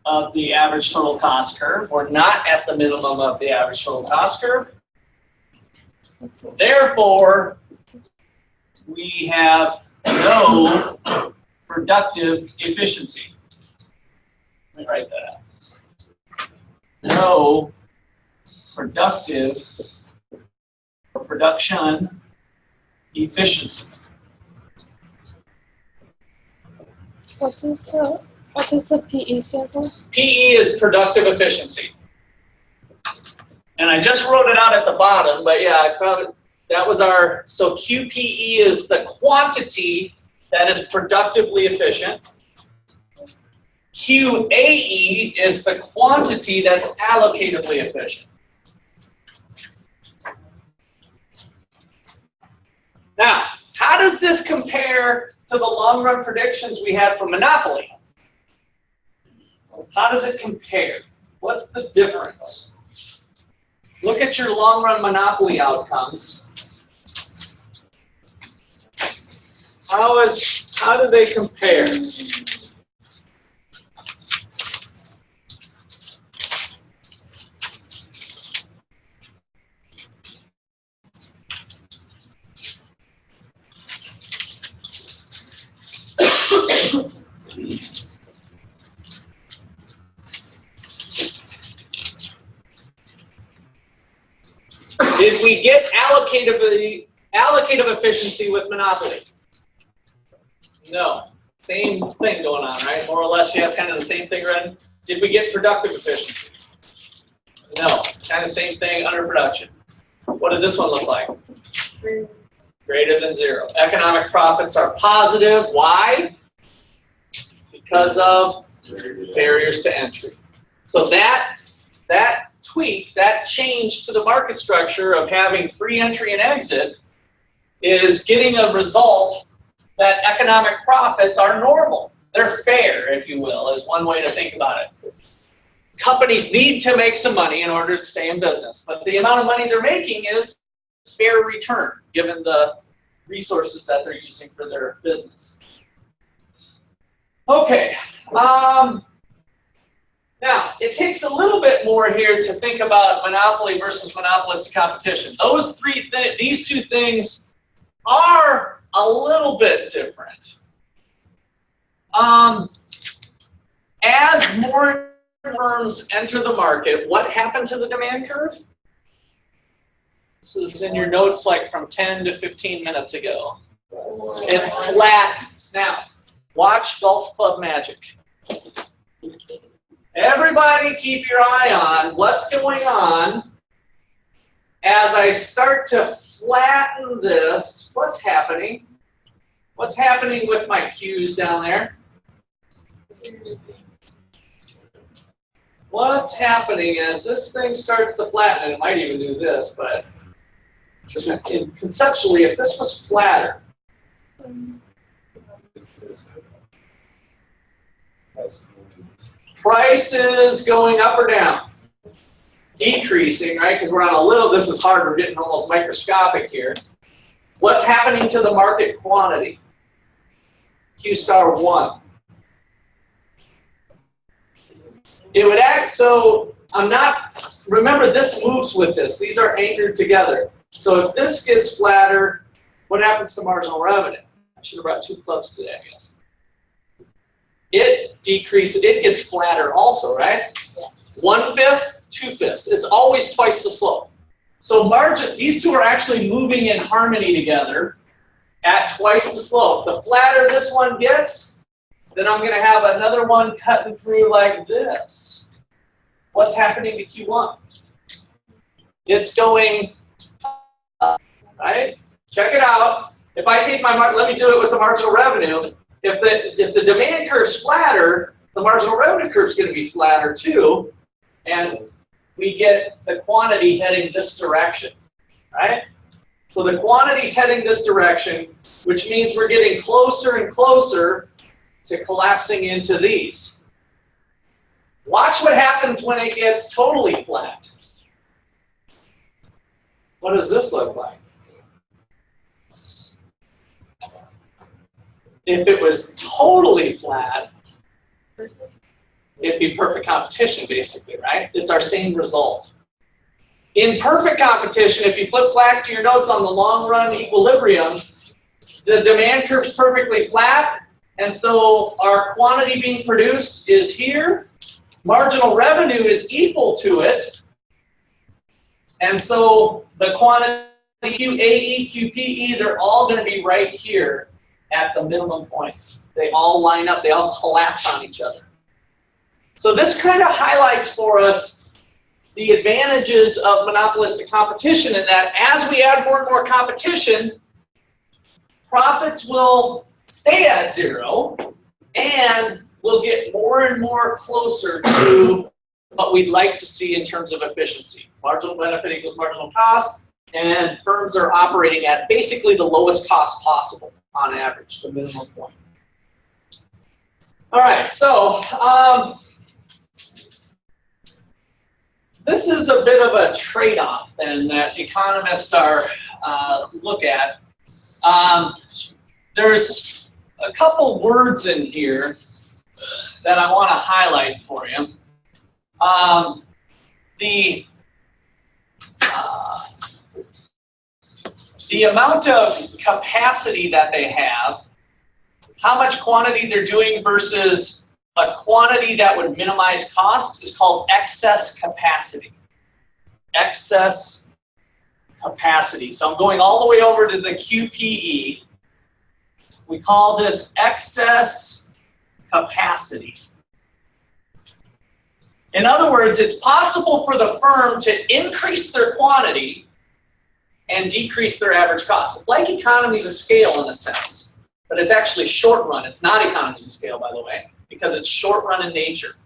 of the average total cost curve. We're not at the minimum of the average total cost curve. Therefore, we have no productive efficiency. Let me write that out. No productive or production efficiency. What is the PE sample? PE is productive efficiency. And I just wrote it out at the bottom, but yeah, I found it. That was our, so QPE is the quantity that is productively efficient. QAE is the quantity that's allocatively efficient. Now, how does this compare to the long-run predictions we had for monopoly? How does it compare? What's the difference? Look at your long-run monopoly outcomes. How do they compare? Did we get allocative efficiency with monopoly? No. Same thing going on, right? More or less, you have kind of the same thing running. Did we get productive efficiency? No. Kind of same thing, underproduction. What did this one look like? Greater than 0. Economic profits are positive. Why? Because of barriers to entry. So that tweak, that change to the market structure of having free entry and exit is getting a result that economic profits are normal. They're fair, if you will, is one way to think about it. Companies need to make some money in order to stay in business, but the amount of money they're making is fair return, given the resources that they're using for their business. Okay. Now, it takes a little bit more here to think about monopoly versus monopolistic competition. These two things are a little bit different. As more firms enter the market, what happened to the demand curve? This is in your notes like from 10 to 15 minutes ago. It flattens. Now, watch golf club magic. Everybody keep your eye on what's going on as I start to flatten this. What's happening? What's happening with my cues down there? What's happening as this thing starts to flatten, and it might even do this, but conceptually, if this was flatter, prices going up or down? Decreasing, right? Because we're on a little, this is hard, we're getting almost microscopic here. What's happening to the market quantity? Q star 1. It would act, so I'm not, remember this moves with this. These are anchored together. So if this gets flatter, what happens to marginal revenue? I should have brought 2 clubs today, I guess. It decreases, it gets flatter also, right? Yeah. 1/5, 2/5. It's always twice the slope. So margin, these two are actually moving in harmony together at twice the slope. The flatter this one gets, then I'm going to have another one cutting through like this. What's happening to Q1? It's going up, right? Check it out. If I take my, let me do it with the marginal revenue. If the demand curve's flatter, the marginal revenue curve's going to be flatter too, and we get the quantity heading this direction, right? So the quantity's heading this direction, which means we're getting closer and closer to collapsing into these. Watch what happens when it gets totally flat. What does this look like? If it was totally flat, it'd be perfect competition, basically, right? It's our same result. In perfect competition, if you flip back to your notes on the long run equilibrium, the demand curve's perfectly flat, and so our quantity being produced is here. Marginal revenue is equal to it, and so the quantity QAE, QPE, they're all going to be right here at the minimum point. They all line up, they all collapse on each other. So this kind of highlights for us the advantages of monopolistic competition in that as we add more and more competition, profits will stay at 0 and we'll get more and more closer to what we'd like to see in terms of efficiency. Marginal benefit equals marginal cost, and firms are operating at basically the lowest cost possible on average, the minimum point. All right, so this is a bit of a trade-off then that economists are look at. There's a couple words in here that I want to highlight for you. The amount of capacity that they have, how much quantity they're doing versus a quantity that would minimize cost is called excess capacity. Excess capacity. So I'm going all the way over to the QPE. We call this excess capacity. In other words, it's possible for the firm to increase their quantity and decrease their average cost. It's like economies of scale in a sense, but it's actually short run. It's not economies of scale, by the way, because it's short run in nature.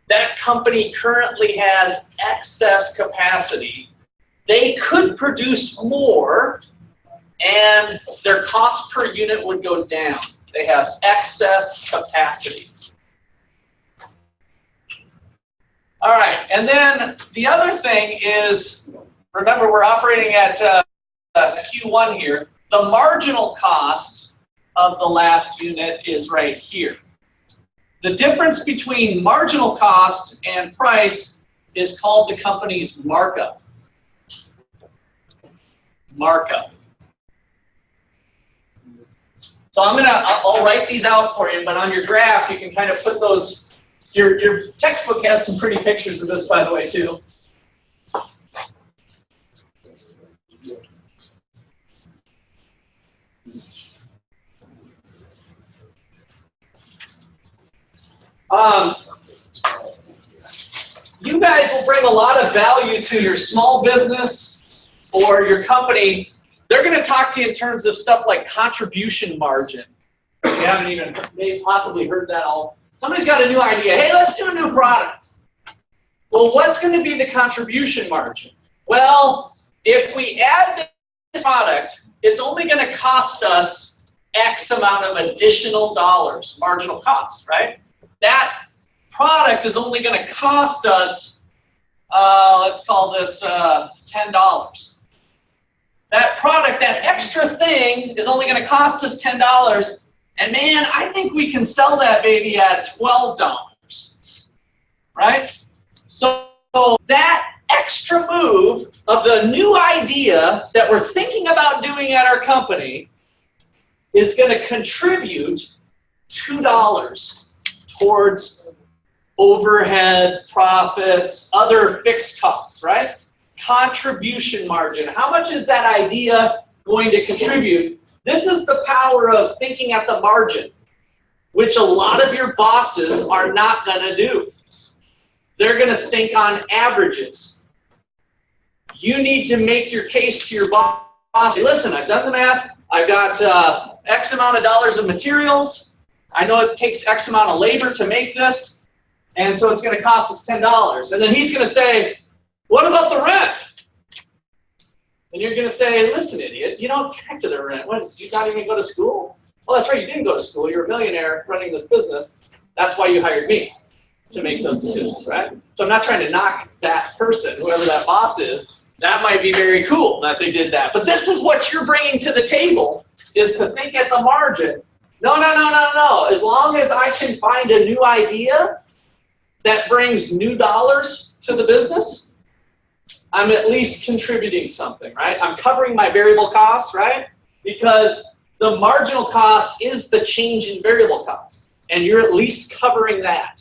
That company currently has excess capacity. They could produce more and their cost per unit would go down. They have excess capacity. All right, and then the other thing is, remember we're operating at Q1 here. The marginal cost of the last unit is right here. The difference between marginal cost and price is called the company's markup. Markup. So I'll write these out for you, but on your graph you can kind of put those Your textbook has some pretty pictures of this, by the way, too. You guys will bring a lot of value to your small business or your company. They're going to talk to you in terms of stuff like contribution margin. You haven't even possibly heard that all. Somebody's got a new idea. Hey, let's do a new product. Well, what's going to be the contribution margin? Well, if we add this product, it's only going to cost us X amount of additional dollars, marginal cost, right? That product is only going to cost us, let's call this $10. That product, that extra thing, is only going to cost us $10. And man, I think we can sell that baby at $12, right? So that extra move of the new idea that we're thinking about doing at our company is going to contribute $2 towards overhead, profits, other fixed costs, right? Contribution margin. How much is that idea going to contribute? This is the power of thinking at the margin, which a lot of your bosses are not going to do. They're going to think on averages. You need to make your case to your boss. Say, listen, I've done the math. I've got X amount of dollars of materials. I know it takes X amount of labor to make this, and so it's going to cost us $10. And then he's going to say, what about the rent? And you're going to say, listen, idiot, you don't factor the rent. What, did you not even go to school? Well, that's right, you didn't go to school. You're a millionaire running this business. That's why you hired me to make those decisions, right? So I'm not trying to knock that person, whoever that boss is. That might be very cool that they did that. But this is what you're bringing to the table, is to think at the margin. No, no, no, no, no. As long as I can find a new idea that brings new dollars to the business, I'm at least contributing something, right? I'm covering my variable costs, right? Because the marginal cost is the change in variable cost, and you're at least covering that.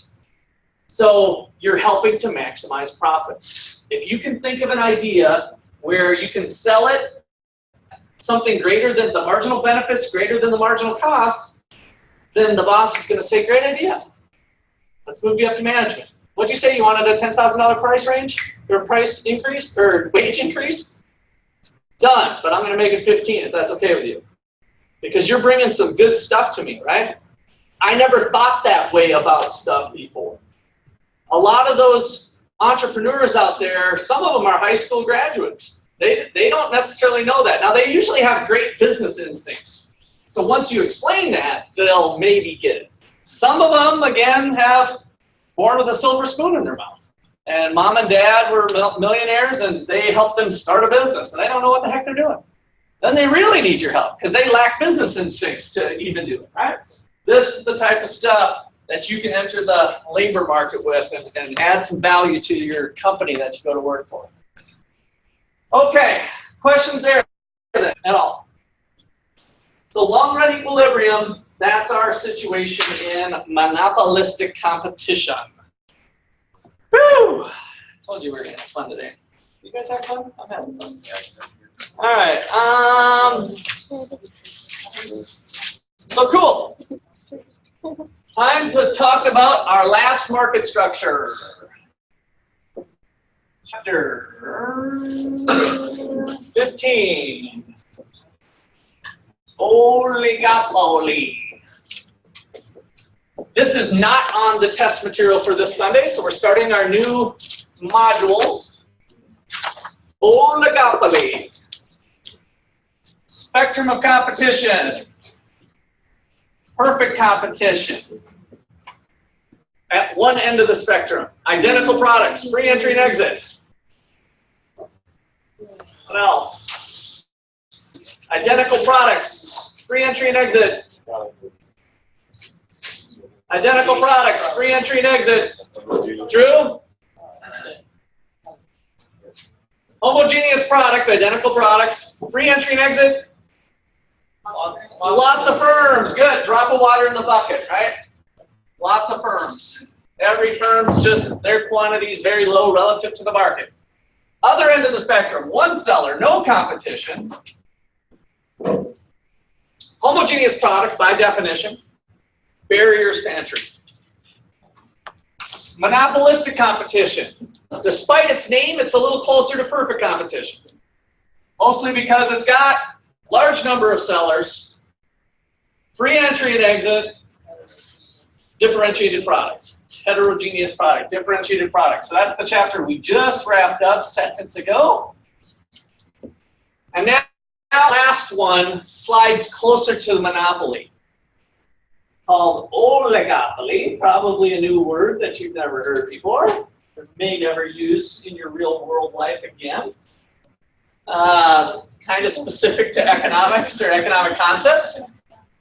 So you're helping to maximize profits. If you can think of an idea where you can sell it something greater than the marginal benefits, greater than the marginal costs, then the boss is going to say, great idea. Let's move you up to management. What'd you say? You wanted a $10,000 price range or price increase or wage increase? Done, but I'm going to make it 15 if that's okay with you. Because you're bringing some good stuff to me, right? I never thought that way about stuff before. A lot of those entrepreneurs out there, some of them are high school graduates. They don't necessarily know that. Now, they usually have great business instincts. So once you explain that, they'll maybe get it. Some of them, again, have born with a silver spoon in their mouth. And mom and dad were millionaires, and they helped them start a business, and they don't know what the heck they're doing. Then they really need your help, because they lack business instincts to even do it, right? This is the type of stuff that you can enter the labor market with and add some value to your company that you go to work for. Okay, questions there at all? So long-run equilibrium, that's our situation in monopolistic competition. Woo! I told you we were going to have fun today. You guys have fun? I'm having fun. All right. So cool. Time to talk about our last market structure. Chapter 15. Oligopoly. This is not on the test material for this Sunday, so we're starting our new module. Oligopoly. Spectrum of competition. Perfect competition. At one end of the spectrum. Identical products, free entry and exit. What else? Identical products, free entry and exit. Identical products, free entry and exit. True? Homogeneous product, identical products, free entry and exit. Lots of firms, good. Drop of water in the bucket, right? Lots of firms. Every firm's just, their quantity is very low relative to the market. Other end of the spectrum, one seller, no competition. Homogeneous product by definition. Barriers to entry. Monopolistic competition. Despite its name, it's a little closer to perfect competition. Mostly because it's got large number of sellers, free entry and exit, differentiated product, heterogeneous product, differentiated product. So that's the chapter we just wrapped up seconds ago. And now last one slides closer to the monopoly, called oligopoly, probably a new word that you've never heard before, or may never use in your real world life again. Kind of specific to economics or economic concepts.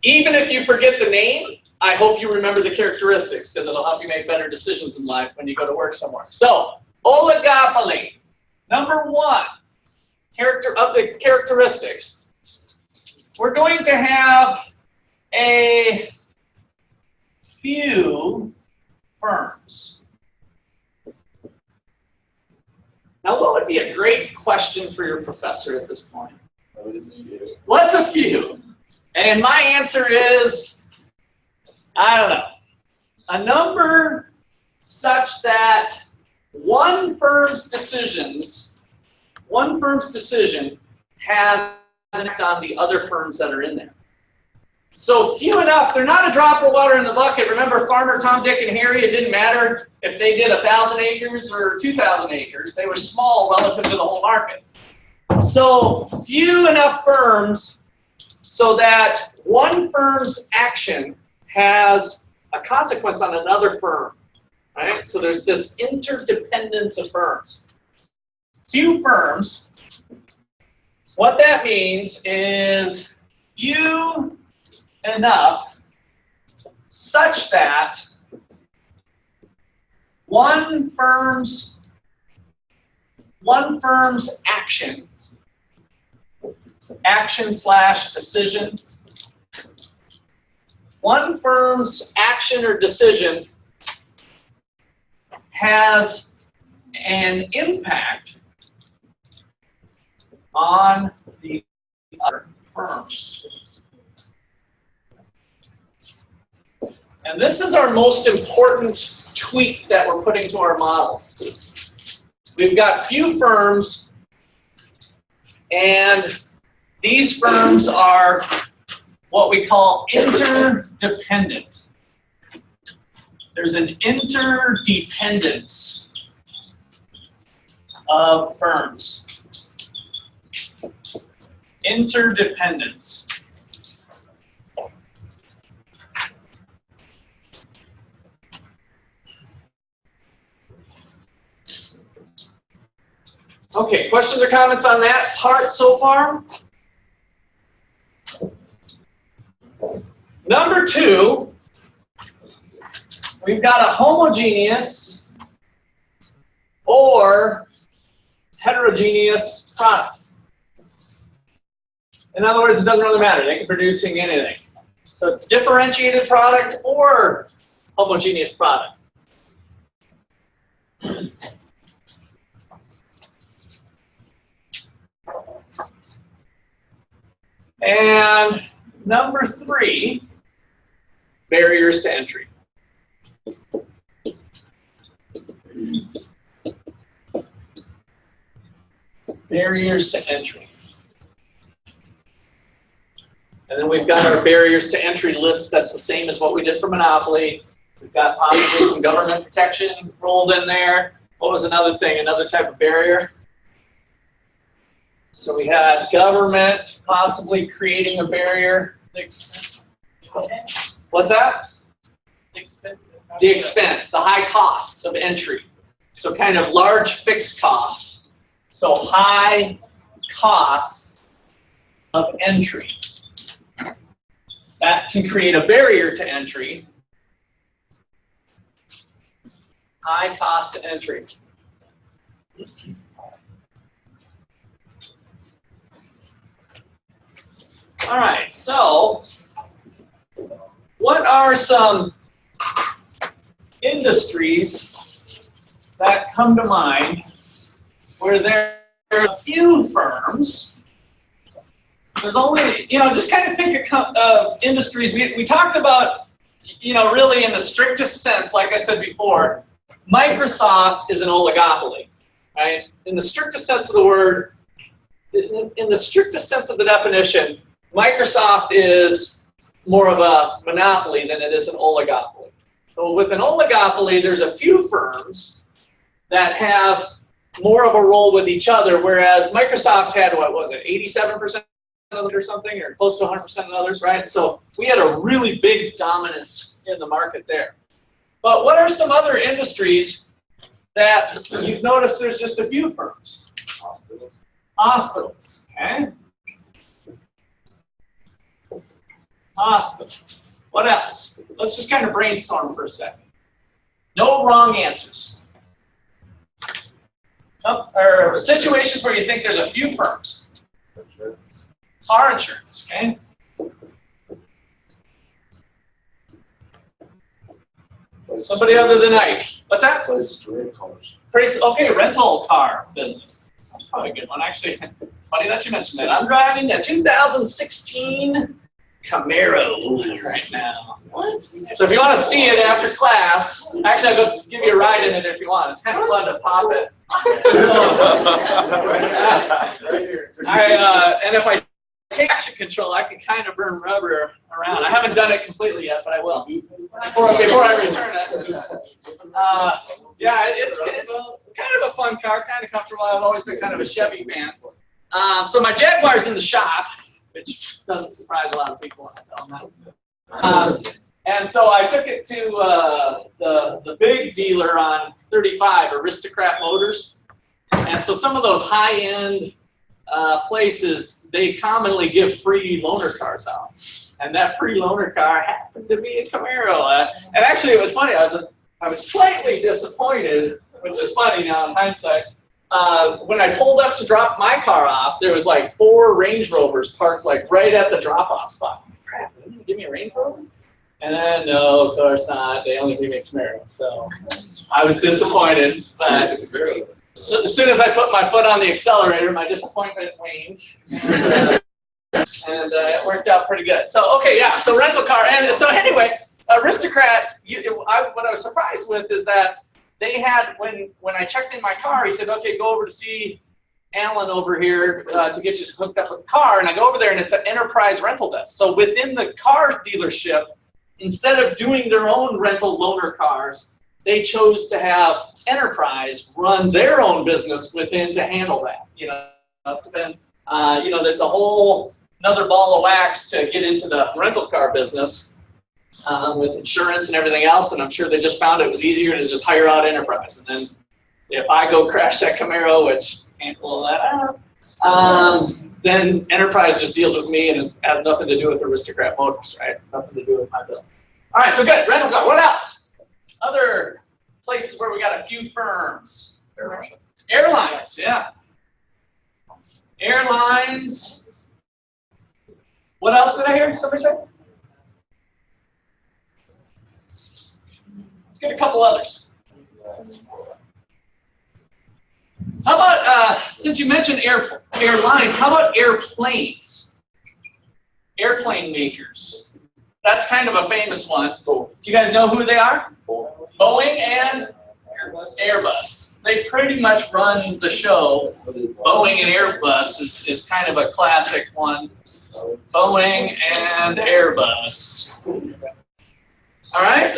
Even if you forget the name, I hope you remember the characteristics because it'll help you make better decisions in life when you go to work somewhere. So, oligopoly. Number one, the characteristics. We're going to have a few firms. Now, what would be a great question for your professor at this point? What's a few? And my answer is, I don't know, a number such that one firm's decision has an effect on the other firms that are in there. So few enough, they're not a drop of water in the bucket. Remember Farmer Tom, Dick, and Harry, it didn't matter if they did 1,000 acres or 2,000 acres. They were small relative to the whole market. So few enough firms so that one firm's action has a consequence on another firm, right? So there's this interdependence of firms. Few firms, what that means is few enough such that one firm's action/decision, one firm's action or decision has an impact on the other firms. And this is our most important tweak that we're putting to our model. We've got few firms, and these firms are what we call interdependent. There's an interdependence of firms. Interdependence. Okay, questions or comments on that part so far? Number two, we've got a homogeneous or heterogeneous product. In other words, it doesn't really matter. They can be producing anything. So it's differentiated product or homogeneous product. And number three, barriers to entry. Barriers to entry. And then we've got our barriers to entry list that's the same as what we did for Monopoly. We've got possibly some government protection rolled in there. What was another thing, another type of barrier? So we had government possibly creating a barrier. What's that? The expense, the high cost of entry. So kind of large fixed costs. So high costs of entry. That can create a barrier to entry. High cost to entry. All right, so what are some industries that come to mind where there are a few firms. There's only, just kind of think of industries. We talked about, really in the strictest sense, like I said before, Microsoft is an oligopoly, right? In the strictest sense of the word, in the strictest sense of the definition, Microsoft is more of a monopoly than it is an oligopoly. So with an oligopoly, there's a few firms that have more of a role with each other, whereas Microsoft had, what was it, 87% of it or something, or close to 100% of others, right? So we had a really big dominance in the market there. But what are some other industries that you've noticed there's just a few firms? Hospitals, okay? Hospitals. What else? Let's just kind of brainstorm for a second. No wrong answers. Or situations where you think there's a few firms. Car insurance, okay? Somebody other than Ike. What's that? Places to rent cars. Okay, rental car business. That's probably a good one. Actually, it's funny that you mentioned that. I'm driving a 2016 Camaro right now. What? So if you want to see it after class, actually I'll go give you a ride in it if you want. It's kind of fun to pop it. And if I take action control, I can kind of burn rubber around. I haven't done it completely yet, but I will before I return it. Yeah, it's kind of a fun car, kind of comfortable. I've always been kind of a Chevy fan. So my Jaguar's in the shop, which doesn't surprise a lot of people when I tell them that. And so I took it to the big dealer on 35, Aristocrat Motors. And so some of those high-end places, they commonly give free loaner cars out. And that free loaner car happened to be a Camaro. And actually, it was funny. I was slightly disappointed, which is funny now in hindsight. When I pulled up to drop my car off, there was like 4 Range Rovers parked like right at the drop-off spot. Crap, they didn't give me a Range Rover? And then, no, of course not. They only gave me a Camaro. So I was disappointed. But as soon as I put my foot on the accelerator, my disappointment waned. And it worked out pretty good. So, okay, yeah, so rental car. And so anyway, Aristocrat, what I was surprised with is that they had, when I checked in my car, he said, okay, go over to see Alan over here to get you hooked up with the car. And I go over there, and it's an enterprise rental desk. So within the car dealership, instead of doing their own rental loaner cars, they chose to have Enterprise run their own business within to handle that. Must have been, that's a whole another ball of wax to get into the rental car business with insurance and everything else. And I'm sure they just found it was easier to just hire out Enterprise. And then if I go crash that Camaro, which can't pull that out, then Enterprise just deals with me, and it has nothing to do with Aristocrat Motors, right? Nothing to do with my bill. All right, so good. Rental car. What else? Other places where we got a few firms. Airlines, yeah. Airlines. What else did I hear somebody say? Let's get a couple others. How about, since you mentioned airlines, how about airplanes? Airplane makers. That's kind of a famous one. Do you guys know who they are? Boeing and Airbus. They pretty much run the show. Boeing and Airbus is kind of a classic one. Boeing and Airbus. All right.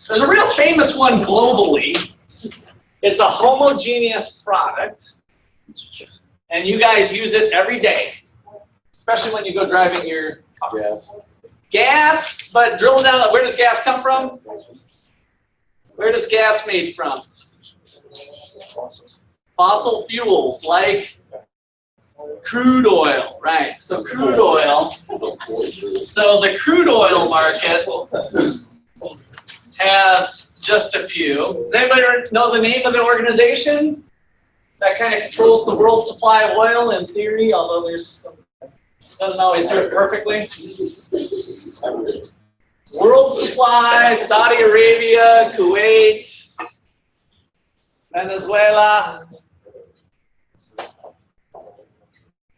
There's a real famous one globally. It's a homogeneous product, and you guys use it every day, especially when you go driving your car. Gas, but drill down, where does gas come from? Where does gas made from? Fossil fuels, like crude oil, right? So crude oil. So the crude oil market has just a few. Does anybody know the name of the organization that kind of controls the world supply of oil in theory, although there's some, doesn't always do it perfectly? World supply, Saudi Arabia, Kuwait, Venezuela.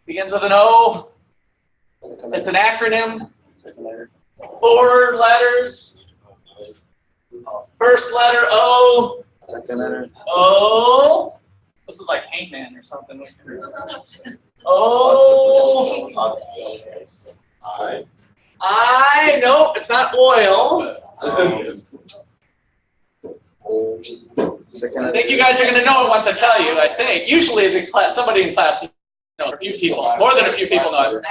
Begins with an O. It's an acronym. 4 letters. First letter O. Second letter. O. This is like Hangman or something. O. I. Nope, it's not oil. Second I letter. think you guys are going to know it once I tell you, I think. Usually the class, somebody in class knows, a few people, more than a few people know it.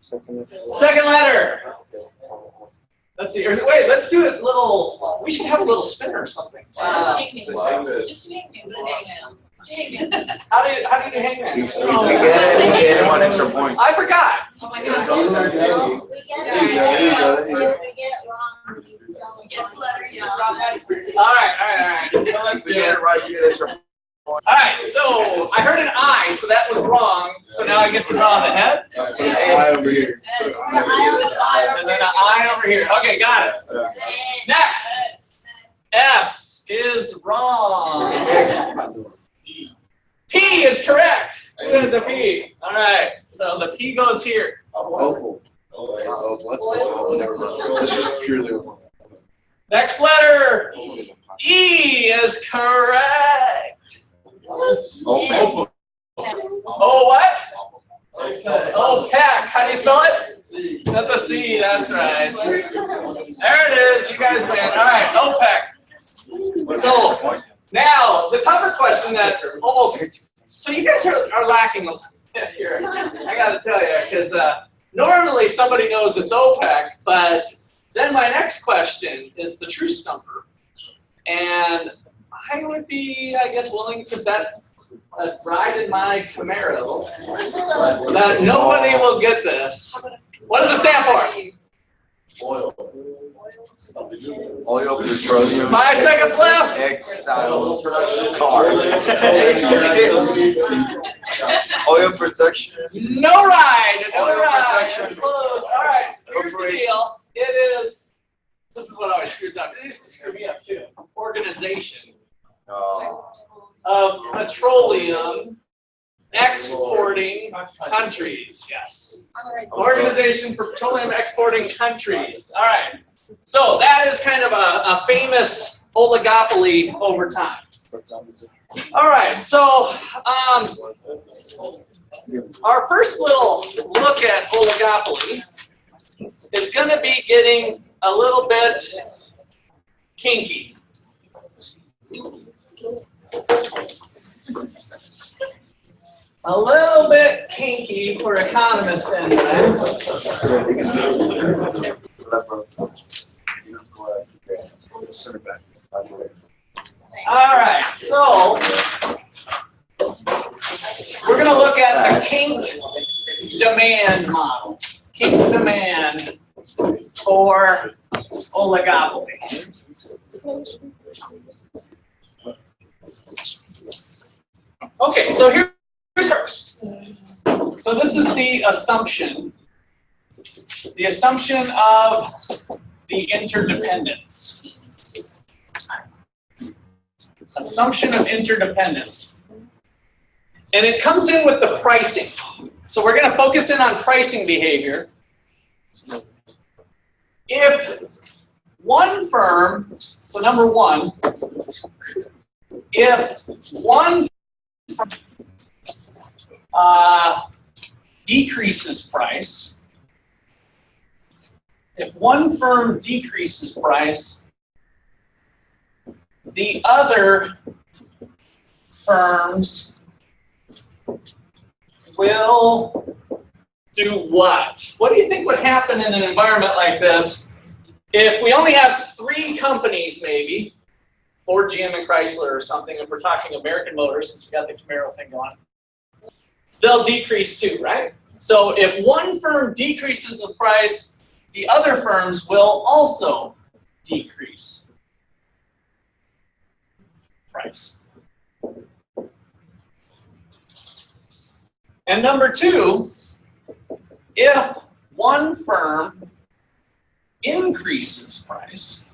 Second letter. Let's see. Wait, let's do it little. We should have a little spinner or something. Just hang me, put it hang How do you do hangman? You get him on extra point. I forgot. Oh my God. Guess the letter, you know, wrong one. All right. So let's do You get it. it right, you get extra point. All right. So I heard an I, so that was wrong. So now I get to draw the head, Put an eye over here. Put an eye and then an I over here. Okay, got it. over here. Next. S is wrong. P is correct. We did the P. All right. So the P goes here. Opal. Let's go. Never mind. This is purely opal. Next letter. E is correct. Opal. Oh, what? Oh, pack. How do you spell it? Not the C. That's right. There it is. You guys win. All right. OPEC. So now the tougher question that almost. So you guys are lacking a little bit here. I got to tell you, because normally somebody knows it's OPEC, but then my next question is the true stumper. And I would be, I guess, willing to bet a ride in my Camaro that nobody will get this. What does it stand for? Oil. Oil, petroleum. 5 seconds left. Exile. Tar. Oil production. No ride. No Oil ride. production. It's closed. All right. Here's the deal. It is. This is what always screws up. It used to screw me up too. Organization of petroleum exporting countries. Yes. Organization for Petroleum Exporting Countries. All right. So that is kind of a famous oligopoly over time. All right. So our first little look at oligopoly is going to be getting a little bit kinky. A little bit kinky for economists anyway. All right, so we're going to look at the kinked demand model. Kinked demand for oligopoly. Okay, so here's first. So this is the assumption. The assumption of the interdependence. Assumption of interdependence. And it comes in with the pricing. So we're going to focus in on pricing behavior. If one firm, so number one, if one firm decreases price, if one firm decreases price, the other firms will do what? What do you think would happen in an environment like this if we only have 3 companies maybe, Ford, GM, and Chrysler or something, if we're talking American Motors, since we got the Camaro thing going, they'll decrease too, right? So if one firm decreases the price, the other firms will also decrease price. And number 2, if one firm increases price,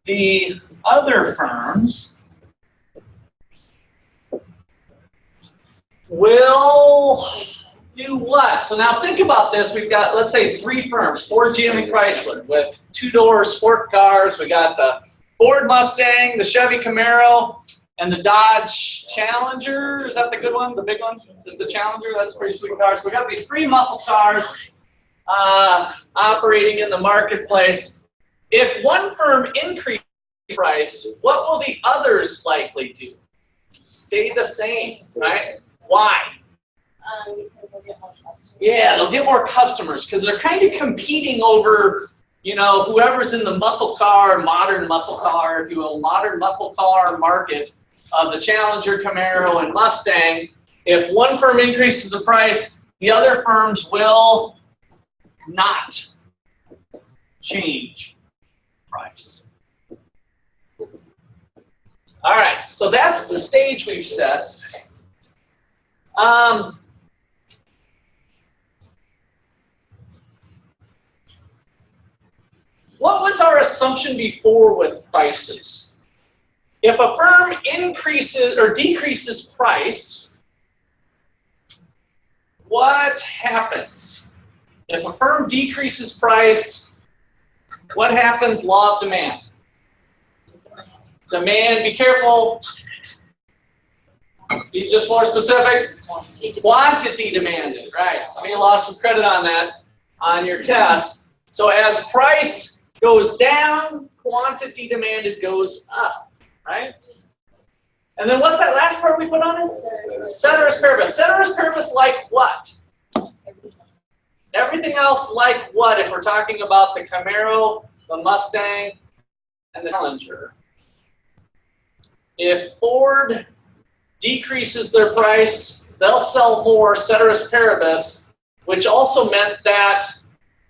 the other firms will do what? So now think about this. We've got, let's say, 3 firms, Ford, GM, and Chrysler, with 2-door sport cars. We got the Ford Mustang, the Chevy Camaro, and the Dodge Challenger. Is that the good one? The big one is the Challenger. That's a pretty sweet car. So we got these 3 muscle cars operating in the marketplace. If one firm increases price, what will the others likely do? Stay the same, right? Why? Because they'll get more customers. Yeah, they'll get more customers because they're kind of competing over, you know, whoever's in the muscle car, modern muscle car, if you will, modern muscle car market of the Challenger, Camaro, and Mustang. If one firm increases the price, the other firms will not change price. All right, so that's the stage we've set. What was our assumption before with prices? If a firm increases or decreases price, what happens? If a firm decreases price, what happens? Law of demand. Demand, be careful. Be just more specific. Quantity demanded, right? Some of you lost some credit on that on your test. So as price goes down, quantity demanded goes up, right? And then what's that last part we put on it? Ceteris paribus. Ceteris paribus like what? Everything else like what if we're talking about the Camaro, the Mustang, and the Challenger? If Ford decreases their price, they'll sell more, ceteris paribus, which also meant that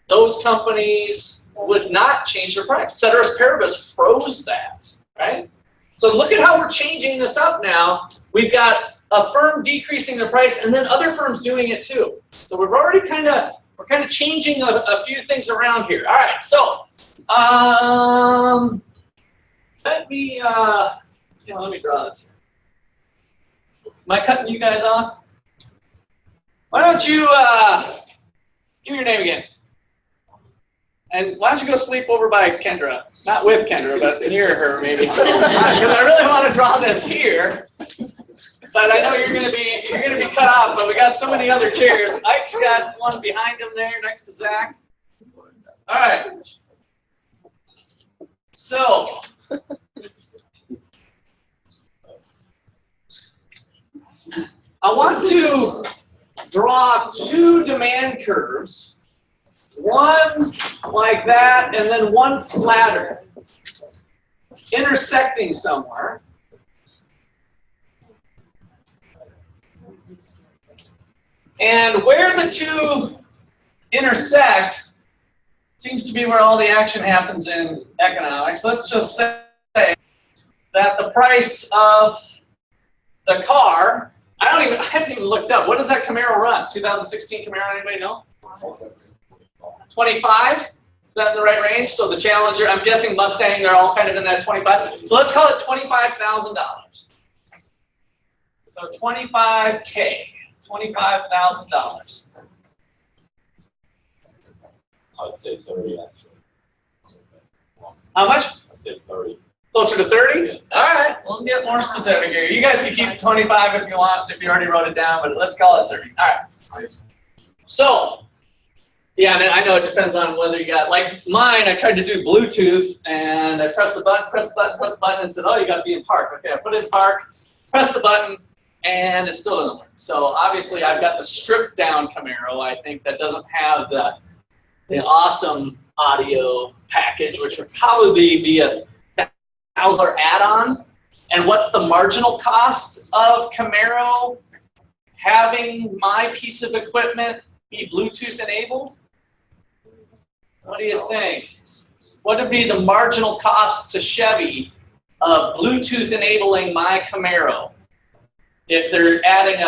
those companies would not change their price. Ceteris paribus froze that, right? So look at how we're changing this up now. We've got a firm decreasing their price, and then other firms doing it too. So we've already we're kind of changing a few things around here. All right, so let me draw this here. Am I cutting you guys off? Why don't you give me your name again? And why don't you go sleep over by Kendra? Not with Kendra, but near her maybe. Because I really want to draw this here. But I know you're gonna be cut off, but we got so many other chairs. Ike's got one behind him there next to Zach. All right. So I want to draw 2 demand curves, one like that and then one flatter, intersecting somewhere. And where the 2 intersect seems to be where all the action happens in economics. Let's just say that the price of the car, I haven't even looked up. What does that Camaro run? 2016 Camaro, anybody know? 25? Is that in the right range? So the Challenger, I'm guessing Mustang, they're all kind of in that 25. So let's call it $25,000. So 25K, $25,000. I'd say 30 actually. How much? I'd say 30. Closer to 30? All right, we'll get more specific here. You guys can keep 25 if you want, if you already wrote it down, but let's call it 30. All right. So, yeah, and I know it depends on whether you got, like mine, I tried to do Bluetooth, and I pressed the button, and said, oh, you got to be in park. Okay, I put it in park, pressed the button, and it still doesn't work. So obviously I've got the stripped down Camaro, I think, that doesn't have the awesome audio package, which would probably be a $1,000 add-on. And what's the marginal cost of Camaro having my piece of equipment be Bluetooth enabled? What do you think? What would be the marginal cost to Chevy of Bluetooth enabling my Camaro? If they're adding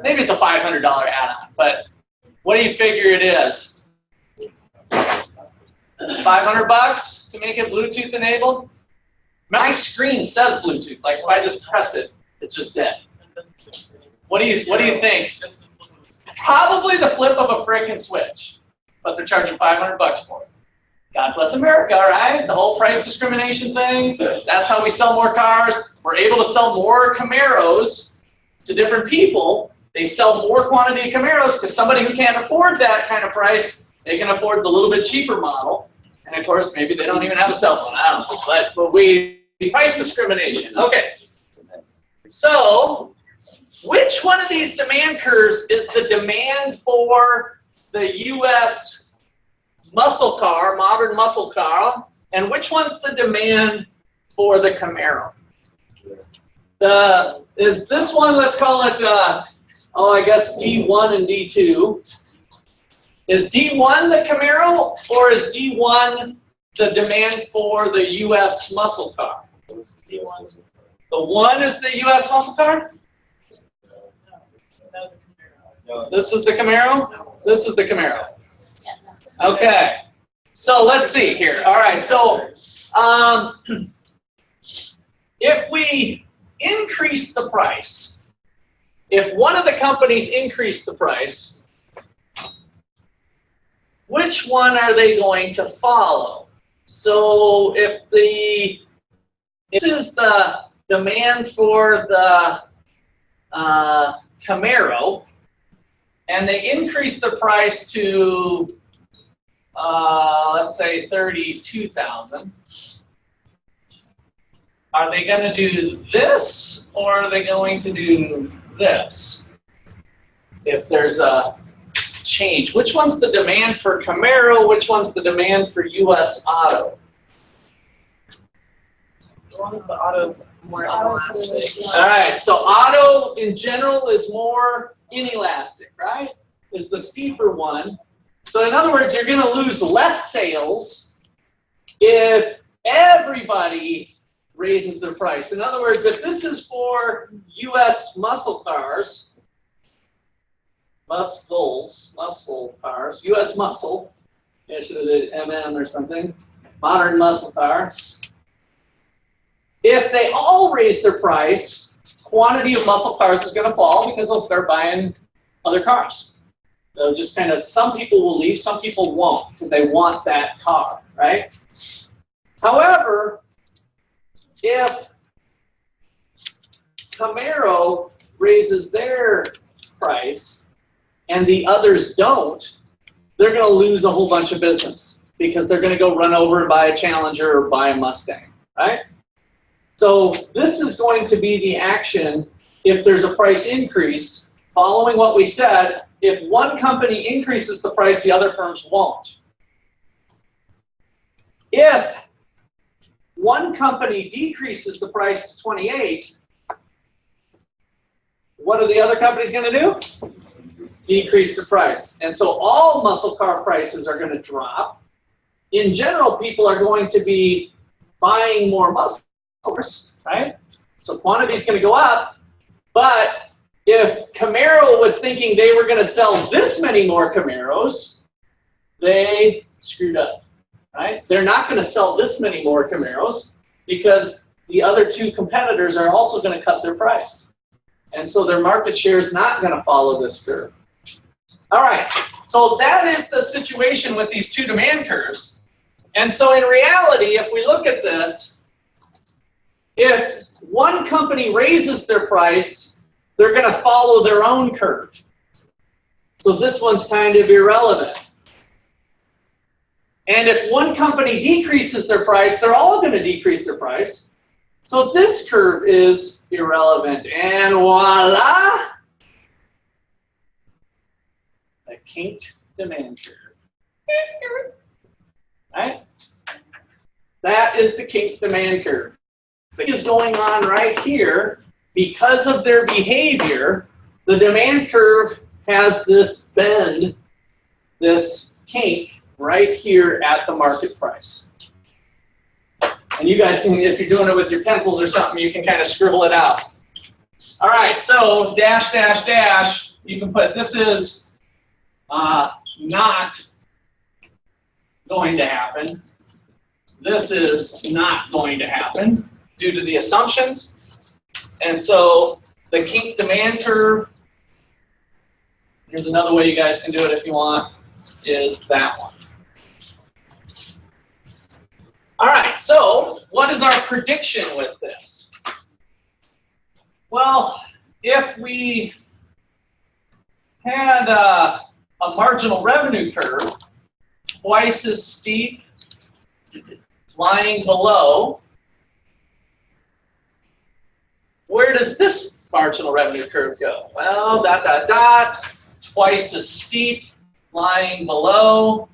maybe it's a $500 add-on, but what do you figure it is? 500 bucks to make it Bluetooth enabled? My screen says Bluetooth. Like if I just press it, it's just dead. What do you think? Probably the flip of a frickin' switch, but they're charging 500 bucks for it. God bless America, all right? The whole price discrimination thing, that's how we sell more cars. We're able to sell more Camaros to different people. They sell more quantity of Camaros because somebody who can't afford that kind of price, they can afford the little bit cheaper model. And of course, maybe they don't even have a cell phone, I don't know. But price discrimination, okay. So, which one of these demand curves is the demand for the U.S. muscle car, modern muscle car, and which one's the demand for the Camaro? Is this one, let's call it, I guess D1 and D2. Is D1 the Camaro, or is D1 the demand for the U.S. muscle car? D1. The one is the U.S. muscle car? This is the Camaro? This is the Camaro. Okay. So let's see here. All right. So if we increase the price, if one of the companies increased the price, which one are they going to follow? So if this is the demand for the Camaro, and they increase the price to, let's say, $32,000, are they going to do this, or are they going to do this? If there's a change, which one's the demand for Camaro? Which one's the demand for U.S. auto? The one with the auto more inelastic. All right, so auto in general is more inelastic, right? Is the steeper one. So in other words, you're going to lose less sales if everybody raises their price. In other words, if this is for U.S. muscle cars, muscle cars, U.S. muscle, I should have did MM or something, modern muscle car. If they all raise their price, quantity of muscle cars is going to fall because they'll start buying other cars. They'll just kind of, some people will leave, some people won't because they want that car, right? However, if Camaro raises their price and the others don't, they're going to lose a whole bunch of business because they're going to go run over and buy a Challenger or buy a Mustang, right? So this is going to be the action if there's a price increase. Following what we said, if one company increases the price, the other firms won't. If one company decreases the price to 28, what are the other companies going to do? Decrease the price. And so all muscle car prices are going to drop. In general, people are going to be buying more muscle cars, right? So quantity is going to go up. But if Camaro was thinking they were going to sell this many more Camaros, they screwed up, right? They're not going to sell this many more Camaros because the other two competitors are also going to cut their price. And so their market share is not going to follow this curve. All right, so that is the situation with these two demand curves. And so in reality, if we look at this, if one company raises their price, they're going to follow their own curve. So this one's kind of irrelevant. And if one company decreases their price, they're all going to decrease their price. So this curve is irrelevant. And voila! A kinked demand curve. Right? That is the kinked demand curve. What is going on right here, because of their behavior, the demand curve has this bend, this kink right here at the market price. And you guys can, if you're doing it with your pencils or something, you can kind of scribble it out. All right, so dash, dash, dash, you can put this is not going to happen. This is not going to happen due to the assumptions. And so the kink demand curve, here's another way you guys can do it if you want, is that one. All right, so what is our prediction with this? Well, if we had a marginal revenue curve twice as steep lying below, where does this marginal revenue curve go? Well, dot, dot, dot, twice as steep lying below,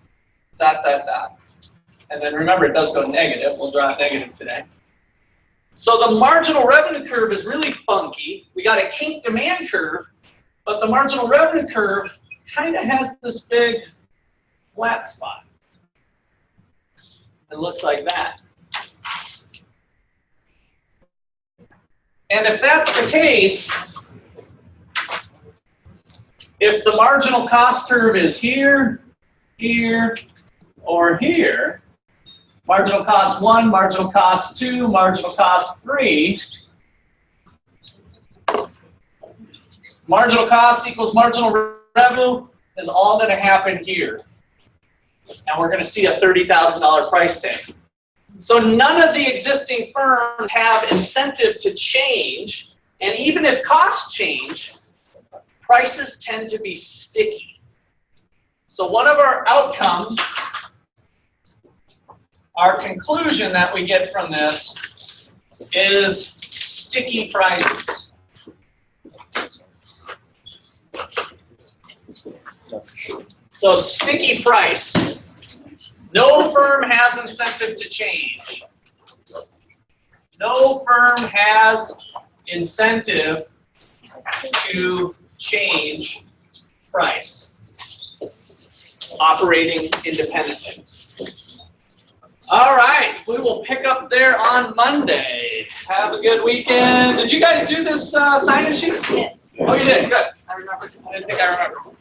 dot, dot, dot. And then remember, it does go negative. We'll draw it negative today. So the marginal revenue curve is really funky. We got a kink demand curve, but the marginal revenue curve kind of has this big flat spot. It looks like that. And if that's the case, if the marginal cost curve is here, here, or here, marginal cost 1, marginal cost 2, marginal cost 3, marginal cost equals marginal revenue is all going to happen here. And we're going to see a $30,000 price tag. So none of the existing firms have incentive to change, and even if costs change, prices tend to be sticky. So one of our outcomes, our conclusion that we get from this is sticky prices. So sticky price. No firm has incentive to change. No firm has incentive to change price, operating independently. All right, we will pick up there on Monday. Have a good weekend. Did you guys do this sign-in sheet? Yes. Oh, you did? Good. I remember. I didn't think I remembered.